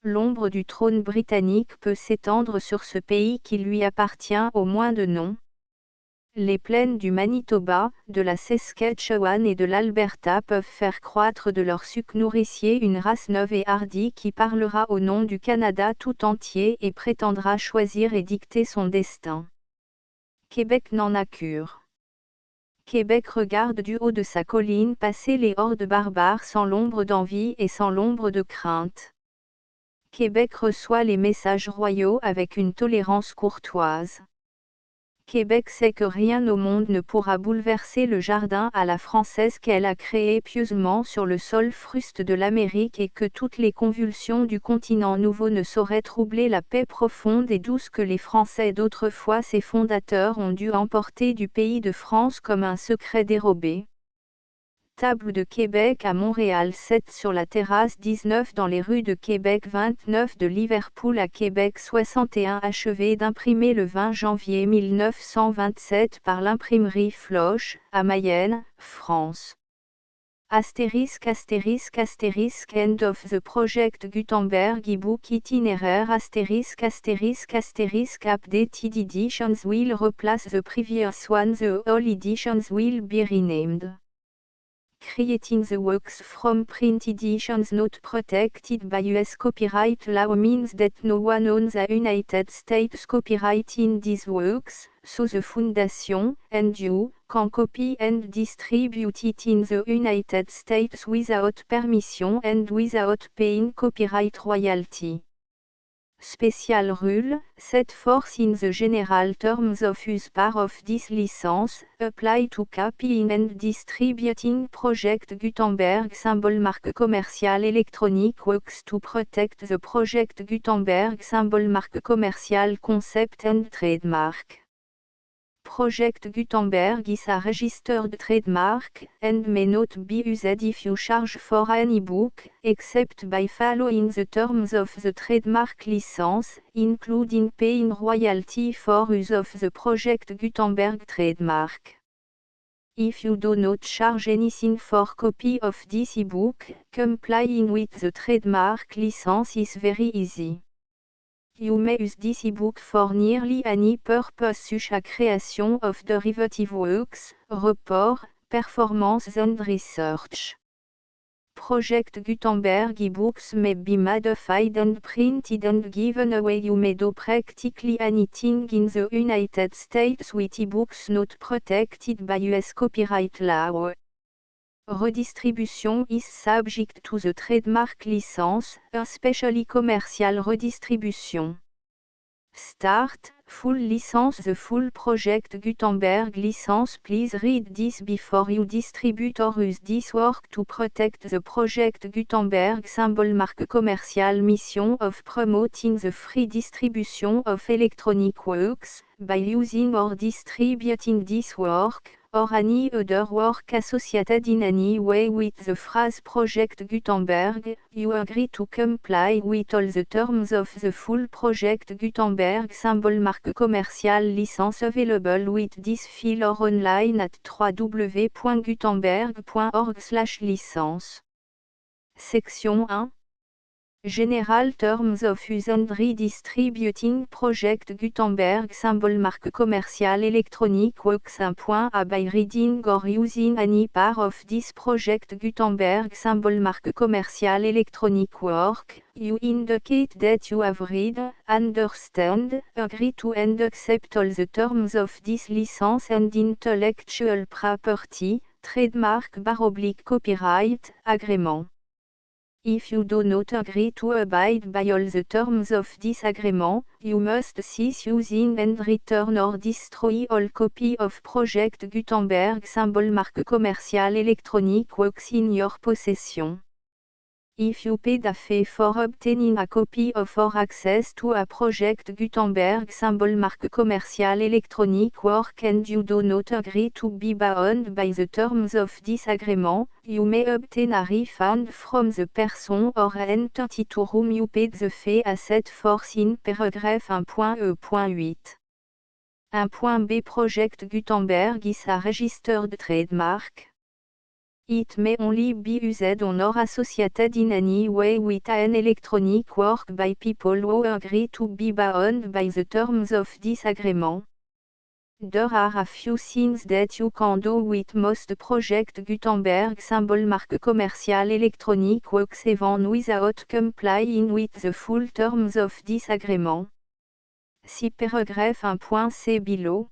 L'ombre du trône britannique peut s'étendre sur ce pays qui lui appartient au moins de nom. Les plaines du Manitoba, de la Saskatchewan et de l'Alberta peuvent faire croître de leur suc nourricier une race neuve et hardie qui parlera au nom du Canada tout entier et prétendra choisir et dicter son destin. Québec n'en a cure. Québec regarde du haut de sa colline passer les hordes barbares sans l'ombre d'envie et sans l'ombre de crainte. Québec reçoit les messages royaux avec une tolérance courtoise. Québec sait que rien au monde ne pourra bouleverser le jardin à la française qu'elle a créé pieusement sur le sol fruste de l'Amérique et que toutes les convulsions du continent nouveau ne sauraient troubler la paix profonde et douce que les Français d'autrefois ses fondateurs ont dû emporter du pays de France comme un secret dérobé. Table de Québec à Montréal 7 sur la terrasse 19 dans les rues de Québec 29 de Liverpool à Québec 61 achevé d'imprimer le 20 janvier 1927 par l'imprimerie Floche, à Mayenne, France. Astérisque astérisque astérisque End of the project Gutenberg e-book itinéraire astérisque astérisque astérisque updated editions will replace the previous one the all editions will be renamed. Creating the works from print editions not protected by US copyright law means that no one owns the United States copyright in these works, so the Foundation, and you, can copy and distribute it in the United States without permission and without paying copyright royalty. Special rule, set forth in the general terms of use part of this license, apply to copying and distributing Project Gutenberg symbol marque commerciale electronic works to protect the Project Gutenberg symbol marque commerciale concept and trademark. Project Gutenberg is a registered trademark, and may not be used if you charge for an e-book, except by following the terms of the trademark license, including paying royalty for use of the Project Gutenberg trademark. If you do not charge anything for copy of this e-book, complying with the trademark license is very easy. You may use this e-book for nearly any purpose such as creation of derivative works, report, performance and research. Project Gutenberg e-books may be modified and printed and given away. You may do practically anything in the United States with e-books not protected by US copyright law. Redistribution is subject to the trademark license, especially commercial redistribution. Start, full license. The full Project Gutenberg license. Please read this before you distribute or use this work to protect the Project Gutenberg symbol mark. Commercial mission of promoting the free distribution of electronic works, by using or distributing this work, or any other work associated in any way with the phrase Project Gutenberg. You agree to comply with all the terms of the full Project Gutenberg symbol mark commercial license available with this file or online at www.gutenberg.org/licence. Section 1. General Terms of Use and Redistributing Project Gutenberg symbol mark commercial electronic works. 1.a By reading or using any part of this Project Gutenberg symbol mark commercial electronic work, you indicate that you have read, understand, agree to and accept all the terms of this license and intellectual property, trademark/copyright, agreement. If you do not agree to abide by all the terms of this agreement, you must cease using and return or destroy all copy of Project Gutenberg symbol mark commercial electronic works in your possession. If you paid a fee for obtaining a copy of or access to a Project Gutenberg symbol mark commercial electronic work and you do not agree to be bound by the terms of this agreement, you may obtain a refund from the person or entity to whom you paid the fee as set forth in paragraph 1.e.8. 1.b Project Gutenberg is a registered trademark. It may only be used on or associated in any way with an electronic work by people who agree to be bound by the terms of this agreement. There are a few things that you can do with most Project Gutenberg symbol mark commercial electronic works even without complying with the full terms of this agreement. See paragraph 1.c below.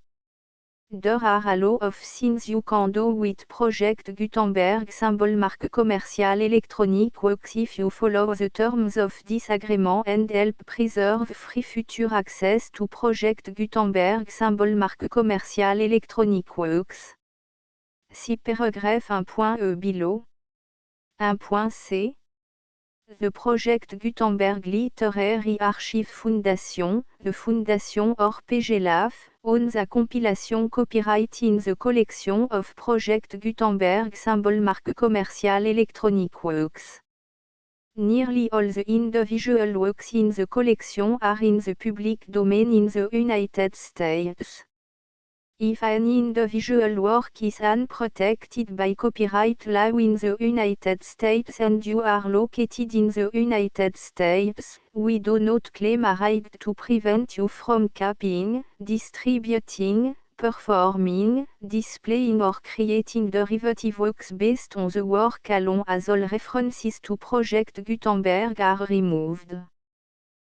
There are a lot of things you can do with Project Gutenberg symbol mark commercial electronic works if you follow the terms of this agreement and help preserve free future access to Project Gutenberg symbol mark commercial electronic works. See paragraph 1.e below. 1.c The Project Gutenberg Literary Archive Foundation, the Foundation or PGLAF, owns a compilation copyright in the collection of Project Gutenberg symbol mark commercial electronic works. Nearly all the individual works in the collection are in the public domain in the United States. If an individual work is unprotected by copyright law in the United States and you are located in the United States, we do not claim a right to prevent you from copying, distributing, performing, displaying or creating derivative works based on the work alone as all references to Project Gutenberg are removed.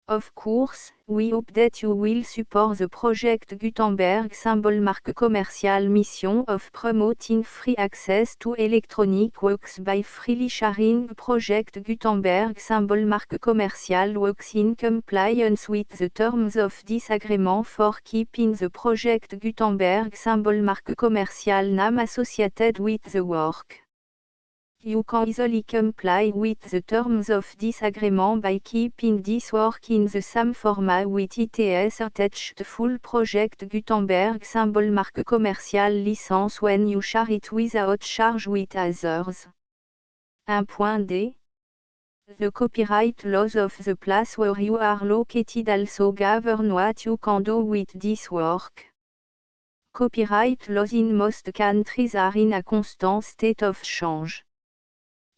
Of course, we hope that you will support the Project Gutenberg symbol mark commercial mission of promoting free access to electronic works by freely sharing Project Gutenberg symbol mark commercial works in compliance with the terms of this agreement for keeping the Project Gutenberg symbol mark commercial name associated with the work. You can easily comply with the terms of this agreement by keeping this work in the same format with its attached full Project Gutenberg symbol mark commercial license when you share it without charge with others. 1.d The copyright laws of the place where you are located also govern what you can do with this work. Copyright laws in most countries are in a constant state of change.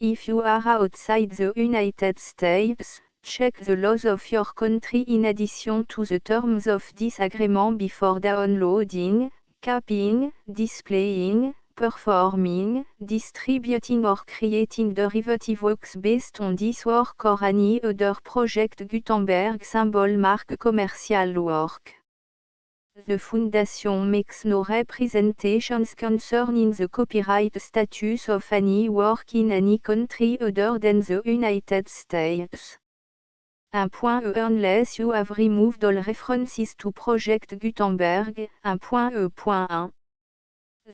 If you are outside the United States, check the laws of your country in addition to the terms of this agreement before downloading, copying, displaying, performing, distributing or creating derivative works based on this work or any other project Gutenberg symbol marque commercial work. The Foundation makes no representations concerning the copyright status of any work in any country other than the United States. Unless you have removed all references to Project Gutenberg. 1.1.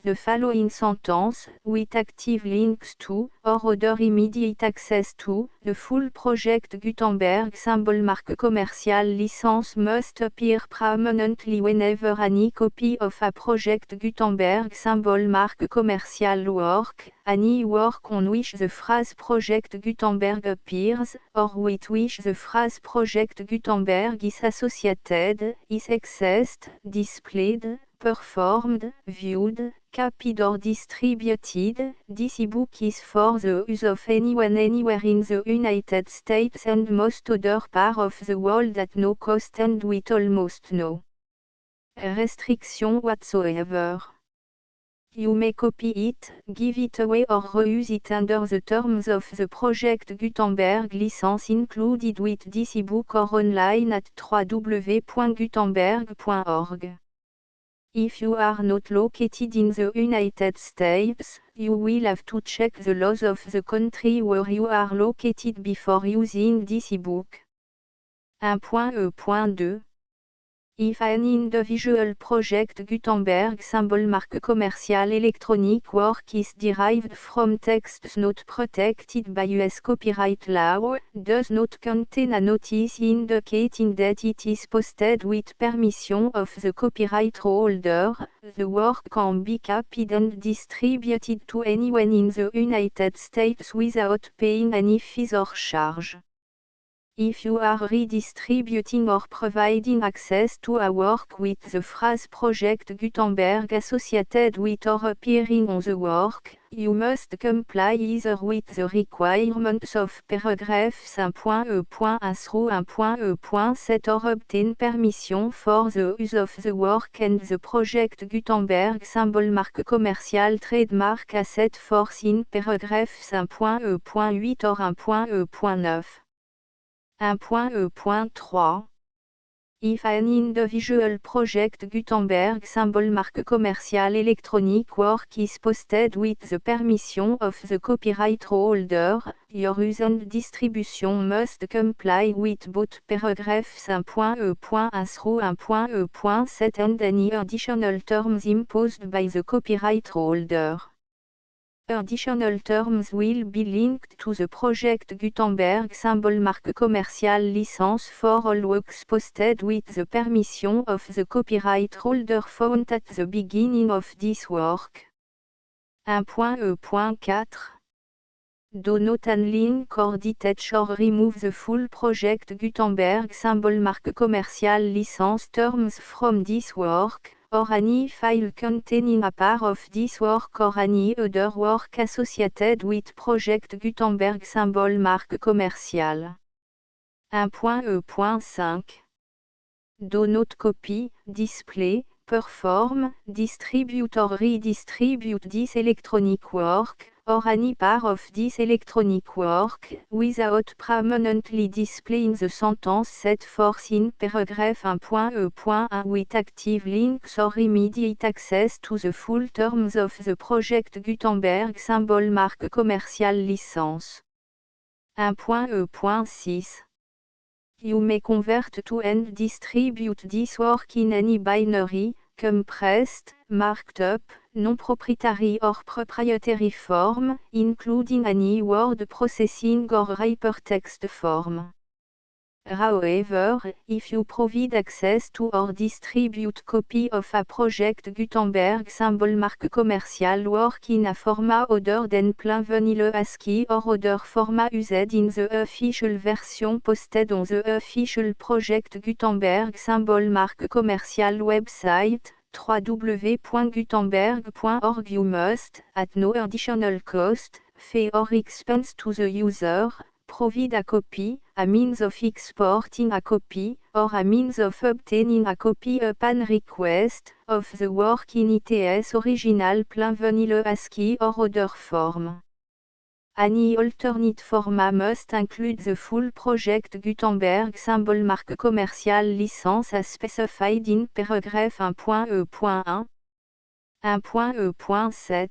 The following sentence, with active links to, or other immediate access to, the full Project Gutenberg symbol marque commercial license must appear prominently whenever any copy of a Project Gutenberg symbol marque commercial work, any work on which the phrase Project Gutenberg appears, or with which the phrase Project Gutenberg is associated, is accessed, displayed, performed, viewed, copied or distributed. This ebook is for the use of anyone anywhere in the United States and most other parts of the world at no cost and with almost no restriction whatsoever. You may copy it, give it away or reuse it under the terms of the Project Gutenberg license included with this ebook or online at www.gutenberg.org. If you are not located in the United States, you will have to check the laws of the country where you are located before using this ebook. 1.E.2. If an individual Project Gutenberg symbol marque commercial electronic work is derived from texts not protected by US copyright law, does not contain a notice indicating that it is posted with permission of the copyright holder, the work can be copied and distributed to anyone in the United States without paying any fees or charge. If you are redistributing or providing access to a work with the phrase Project Gutenberg associated with or appearing on the work, you must comply either with the requirements of paragraphs 1.E.1 through 1.E.7 or obtain permission for the use of the work and the Project Gutenberg symbol marque commercial trademark as set forth in paragraphs 1.E.8 or 1.E.9. 1.E.3. If an individual Project Gutenberg symbol marque commercial electronic work is posted with the permission of the copyright holder, your use and distribution must comply with both paragraphs 1.E.1 through 1.E.7 and any additional terms imposed by the copyright holder. Additional terms will be linked to the Project Gutenberg symbol marque commercial license for all works posted with the permission of the copyright holder found at the beginning of this work. 1.E.4. Do not unlink or detach or remove the full Project Gutenberg symbol marque commercial license terms from this work, or any file containing a part of this work or any other work associated with Project Gutenberg symbol marque commercial. 1.E.5. Do not copy, display, perform, distribute or redistribute this electronic work, or any part of this electronic work, without permanently displaying the sentence set forth in paragraph 1.E.1 with active links or immediate access to the full terms of the Project Gutenberg symbol marque commercial license. 1.E.6. You may convert to and distribute this work in any binary, compressed, marked up, non-proprietary or proprietary form, including any word processing or hypertext form. However, if you provide access to or distribute copy of a Project Gutenberg symbol marque commercial work in a format other than plain vanilla ASCII or other format used in the official version posted on the official Project Gutenberg symbol marque commercial website, www.gutenberg.org, you must, at no additional cost, fee or expense to the user, provide a copy, a means of exporting a copy, or a means of obtaining a copy upon request, of the work in its original plain vanilla ASCII or other form. Any alternate format must include the full Project Gutenberg symbol marque commerciale licence as specified in paragraph 1.e.1. 1.e.7.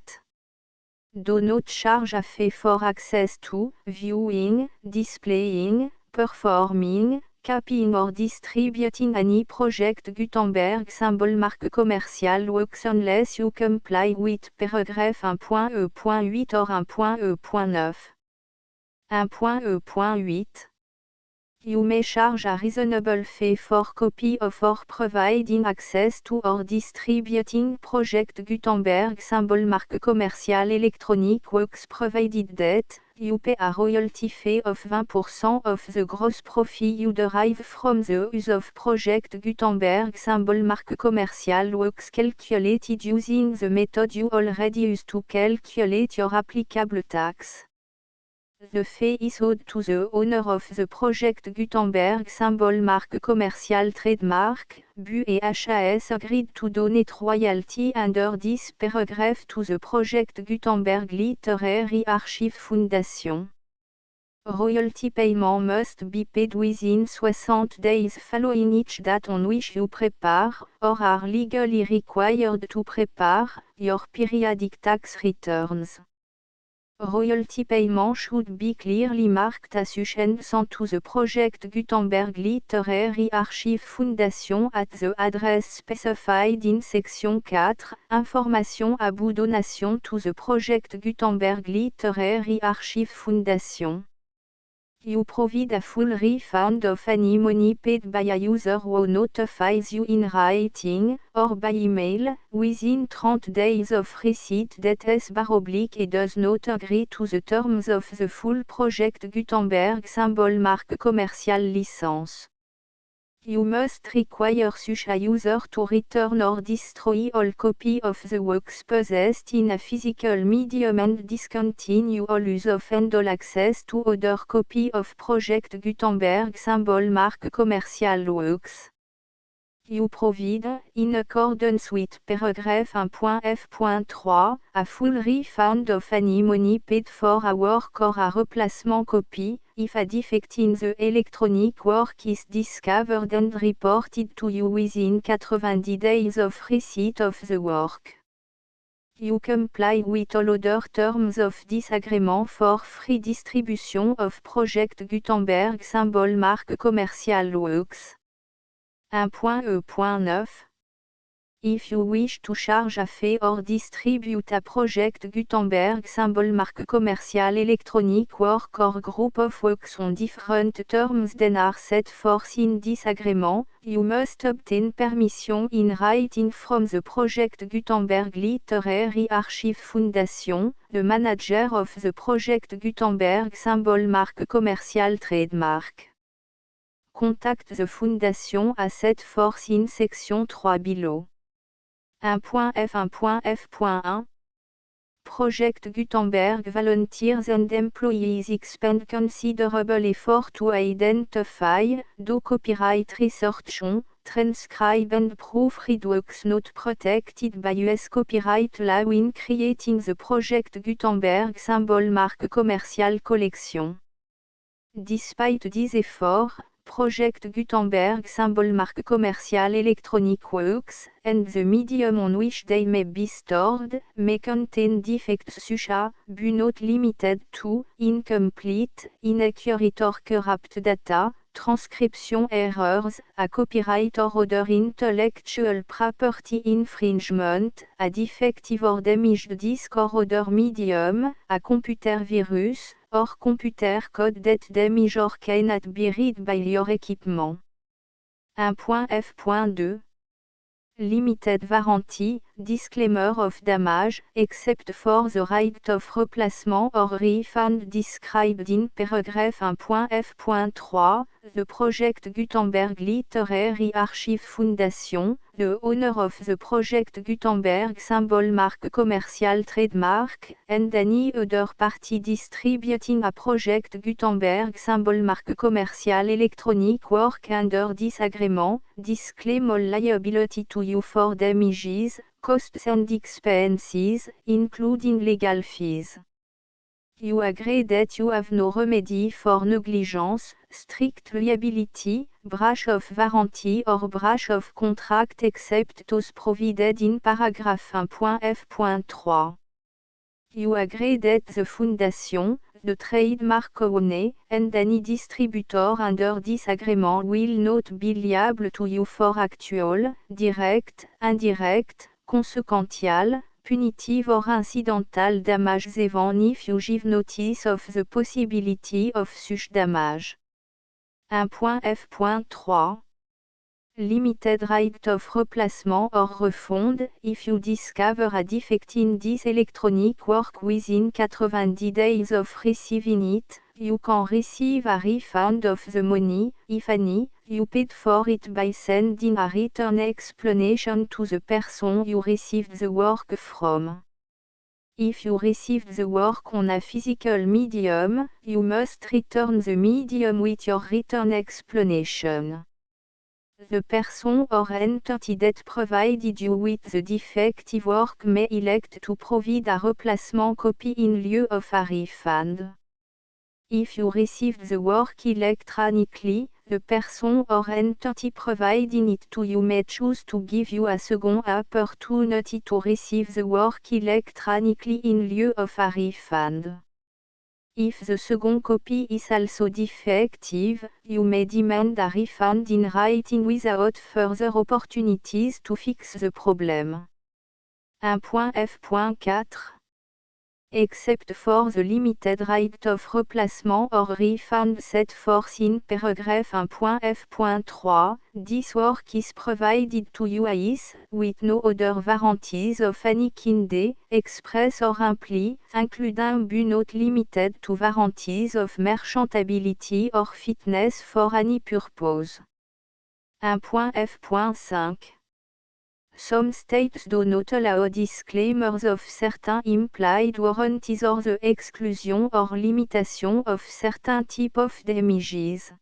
Do not charge a fee for access to, viewing, displaying, performing, copying or distributing any Project Gutenberg symbol marque commerciale works unless you comply with paragraph 1.e.8 or 1.e.9. 1.e.8. You may charge a reasonable fee for copy of or providing access to or distributing Project Gutenberg symbol marque commerciale electronic works provided that you pay a royalty fee of 20% of the gross profit you derive from the use of Project Gutenberg symbol marque commerciale works calculated using the method you already use to calculate your applicable tax. The fee is owed to the owner of the Project Gutenberg symbol marque commerciale trademark, BU et HAS agreed to donate royalty under this paragraph to the Project Gutenberg Literary Archive Foundation. Royalty payment must be paid within 60 days following each date on which you prepare, or are legally required to prepare, your periodic tax returns. Royalty payment should be clearly marked as sent to the Project Gutenberg Literary Archive Foundation at the address specified in section 4, Information à bout donation to the Project Gutenberg Literary Archive Foundation. You provide a full refund of any money paid by a user who notifies you in writing, or by email, within 30 days of receipt that // does not agree to the terms of the full Project Gutenberg symbol marque commerciale licence. You must require such a user to return or destroy all copy of the works possessed in a physical medium and discontinue all use of and all access to other copy of Project Gutenberg symbol marque commerciale works. You provide, in accordance with paragraph 1.f.3, a full refund of any money paid for a work or a replacement copy, if a defect in the electronic work is discovered and reported to you within 90 days of receipt of the work. You comply with all other terms of this agreement for free distribution of Project Gutenberg symbol marque commerciale works. 1.e.9. If you wish to charge a fee or distribute a Project Gutenberg symbol marque commerciale electronic work or group of works on different terms than are set forth in this agreement, you must obtain permission in writing from the Project Gutenberg Literary Archive Foundation, the manager of the Project Gutenberg symbol marque commerciale trademark. Contact the Foundation as set forth in section 3 below. 1.f.1.f.1 Project Gutenberg volunteers and employees expend considerable effort to identify, do copyright research on, transcribe and proofread works not protected by US copyright law in creating the Project Gutenberg symbol marque commerciale collection. Despite these efforts, Project Gutenberg symbol marque commerciale electronic works, and the medium on which they may be stored, may contain defects such as, but not limited to, incomplete, inaccurate or corrupt data, transcription errors, a copyright or other intellectual property infringement, a defective or damaged disk or other medium, a computer virus, or computer code that damage or cannot be read by your equipment. 1.f.2 Limited warranty, disclaimer of damage, except for the right of replacement or refund described in paragraph 1.f.3, the project Gutenberg Literary Archive Foundation, the owner of the project Gutenberg symbol mark commercial trademark, and any other party distributing a project Gutenberg symbol mark commercial electronic work under this agreement, disclaim all liability to you for damages, costs and expenses, including legal fees. You agree that you have no remedy for negligence, strict liability, breach of warranty or breach of contract except those provided in paragraph 1.f.3. You agree that the foundation, the trademark owner, and any distributor under this agreement will not be liable to you for actual, direct, indirect, consequential, punitive or incidental damages even if you give notice of the possibility of such damage. 1.f.3 Limited right of replacement or refund, if you discover a defect in this electronic work within 90 days of receiving it, you can receive a refund of the money, if any, you paid for it by sending a written explanation to the person you received the work from. If you received the work on a physical medium, you must return the medium with your written explanation. The person or entity that provided you with the defective work may elect to provide a replacement copy in lieu of a refund. If you received the work electronically, the person or entity providing it to you may choose to give you a second opportunity to receive the work electronically in lieu of a refund. If the second copy is also defective, you may demand a refund in writing without further opportunities to fix the problem. 1.f.4 Except for the limited right of replacement or refund set forth in paragraph 1.f.3, this work is provided to you as, with no other warranties of any kind, express or imply, including but not limited to warranties of merchantability or fitness for any purpose. 1.f.5 Some states do not allow disclaimers of certain implied warranties or the exclusion or limitation of certain type of damages.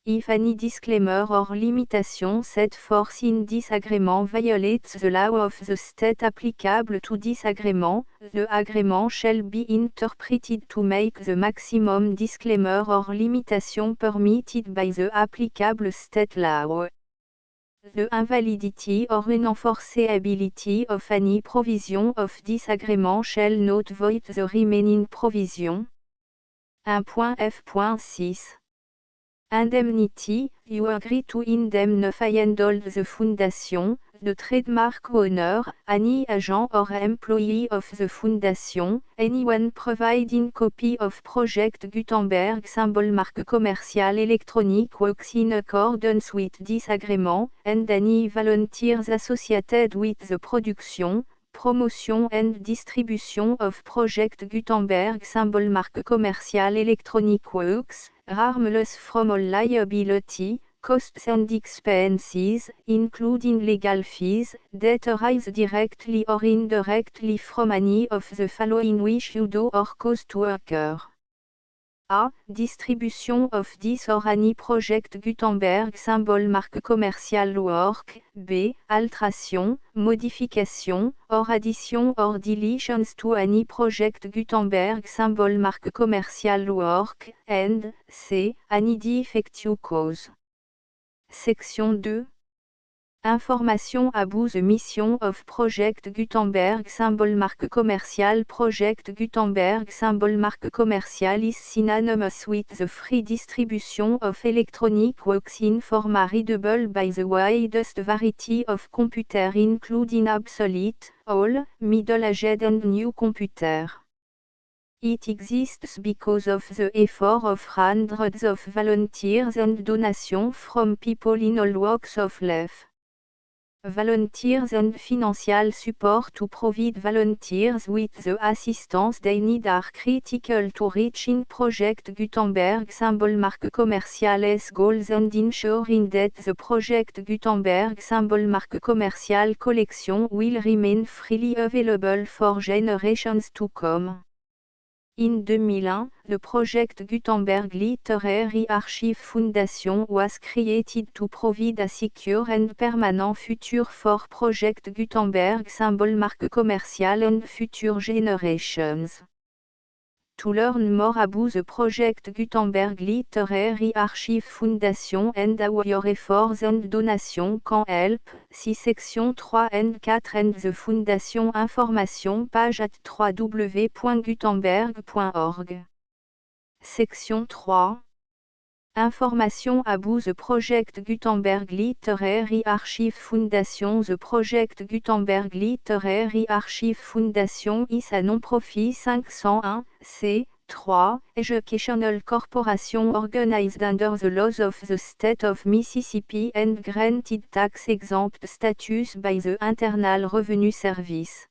If any disclaimer or limitation set forth in this agreement violates the law of the state applicable to this agreement, the agreement shall be interpreted to make the maximum disclaimer or limitation permitted by the applicable state law. The invalidity or unenforceability of any provision of this agreement shall not void the remaining provision. 1.f.6 Indemnity, you agree to indemnify and hold the foundation, the trademark owner, any agent or employee of the foundation, anyone providing copy of Project Gutenberg symbol mark commercial electronic works in accordance with this agreement, and any volunteers associated with the production, promotion and distribution of Project Gutenberg symbol mark commercial electronic works, harmless from all liability, costs and expenses, including legal fees, that arise directly or indirectly from any of the following which you do or cause to occur. A. Distribution of this or any Project Gutenberg symbol mark commercial work. B. Alteration, modification, or addition or deletions to any Project Gutenberg symbol mark commercial work. And C. Any defective cause. Section 2. Information about the mission of Project Gutenberg symbol mark commercial. Project Gutenberg symbol mark commercial is synonymous with the free distribution of electronic works in format readable by the widest variety of computers including obsolete, old, middle-aged and new computers. It exists because of the effort of hundreds of volunteers and donations from people in all walks of life. Volunteers and financial support to provide volunteers with the assistance they need are critical to reaching Project Gutenberg symbol marque commerciales goals and ensuring that the Project Gutenberg symbol marque commercial collection will remain freely available for generations to come. In 2001, the Project Gutenberg Literary Archive Foundation was created to provide a secure and permanent future for Project Gutenberg symbol marque commercial and future generations. To learn more about the Project Gutenberg Literary Archive Foundation and how your efforts and donations can help, see section 3 and 4 and the Foundation information page at www.gutenberg.org. Section 3. Information about the Project Gutenberg Literary Archive Foundation. The Project Gutenberg Literary Archive Foundation is a non-profit 501, c3, educational corporation organized under the laws of the state of Mississippi and granted tax-exempt status by the Internal Revenue Service.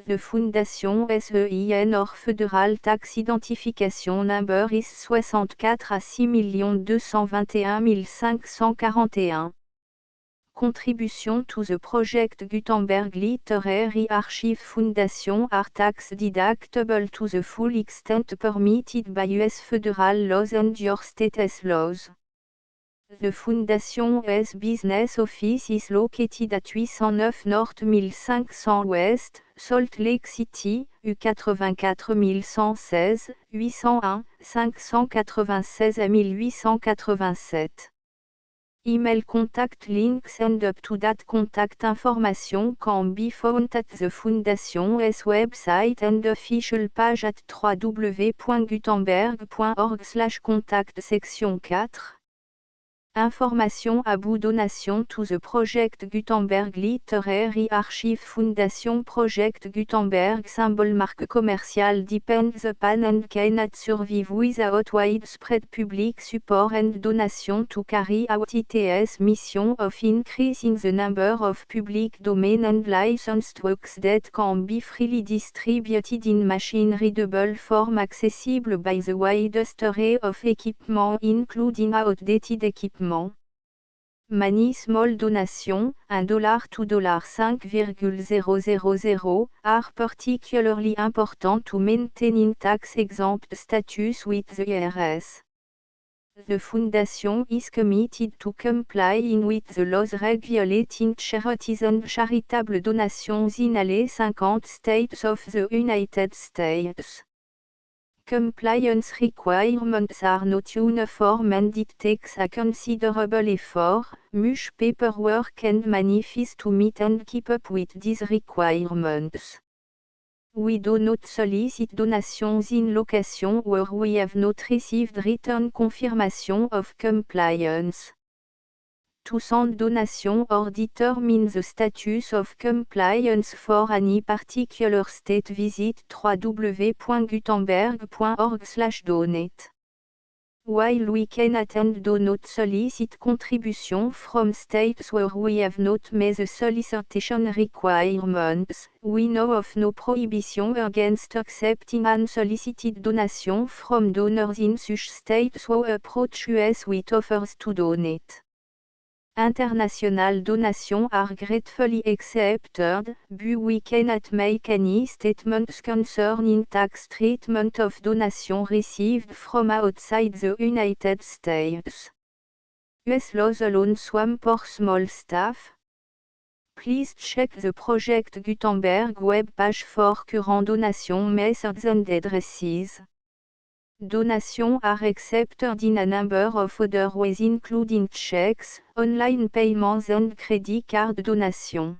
The Foundation SEIN or Federal Tax Identification Number is 64 à 6 221 541. Contribution to the Project Gutenberg Literary Archive Foundation are tax deductible to the full extent permitted by U.S. federal laws and your state's laws. The Foundation's business office is located at 809 North 1500 West, Salt Lake City, U84 116, 801, 596 à 1887. Email contact links and up-to-date contact information can be found at the Foundation's website and official page at www.gutenberg.org/contact section 4. Information about donation to the Project Gutenberg Literary Archive Foundation. Project Gutenberg symbol marque commercial depends upon and cannot survive without widespread public support and donation to carry out its mission of increasing the number of public domain and licensed works that can be freely distributed in machine-readable form accessible by the widest array of equipment including outdated equipment. Many small donations, $1 to $5,000, are particularly important to maintaining tax-exempt status with the IRS. The Foundation is committed to complying with the laws regulating charities and charitable donations in all 50 states of the United States. Compliance requirements are not uniform and it takes a considerable effort, much paperwork and money fees to meet and keep up with these requirements. We do not solicit donations in locations where we have not received written confirmation of compliance. To send donation or determine the status of compliance for any particular state, visit www.gutenberg.org/donate. While we cannot and do not solicit contribution from states where we have not met the solicitation requirements, we know of no prohibition against accepting unsolicited donation from donors in such states who approach us with offers to donate. International donations are gratefully accepted, but we cannot make any statements concerning tax treatment of donations received from outside the United States. US laws alone swamp for small staff. Please check the Project Gutenberg web page for current donation methods and addresses. Donations are accepted in a number of other ways including checks, online payments and credit card donations.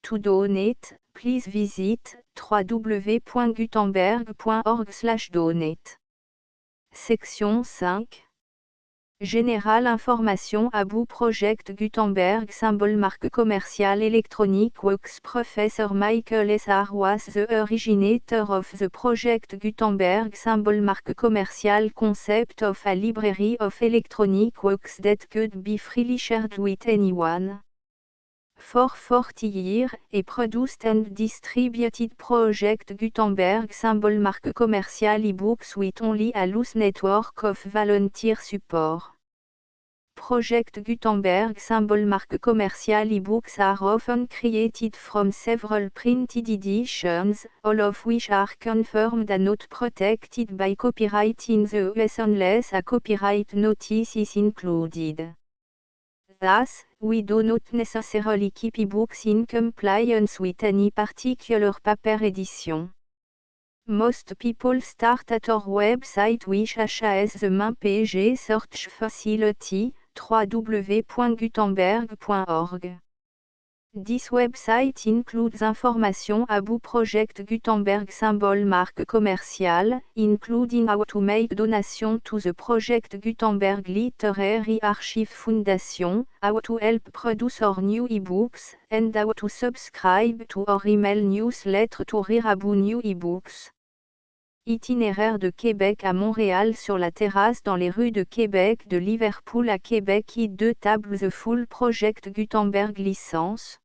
To donate, please visit www.gutenberg.org/donate. Section 5. Général information about Project Gutenberg symbol marque commercial electronic works. Professor Michael S.R. was the originator of the Project Gutenberg symbol marque commercial concept of a library of electronic works that could be freely shared with anyone. for 40 years, et produced and distributed Project Gutenberg symbol marque commerciale ebooks with only a loose network of volunteer support. Project Gutenberg symbol marque commerciale ebooks are often created from several printed editions, all of which are confirmed and not protected by copyright in the US unless a copyright notice is included. Thus, we do not necessarily keep ebooks in compliance with any particular paper edition. Most people start at our website which has the main page search facility, www.gutenberg.org. This website includes information about Project Gutenberg symbol marque commerciale, including how to make donation to the Project Gutenberg Literary Archive Foundation, how to help produce our new ebooks, and how to subscribe to our email newsletter to read about new ebooks. Itinéraire de Québec à Montréal sur la terrasse dans les rues de Québec de Liverpool à Québec I2 table The Full Project Gutenberg licence.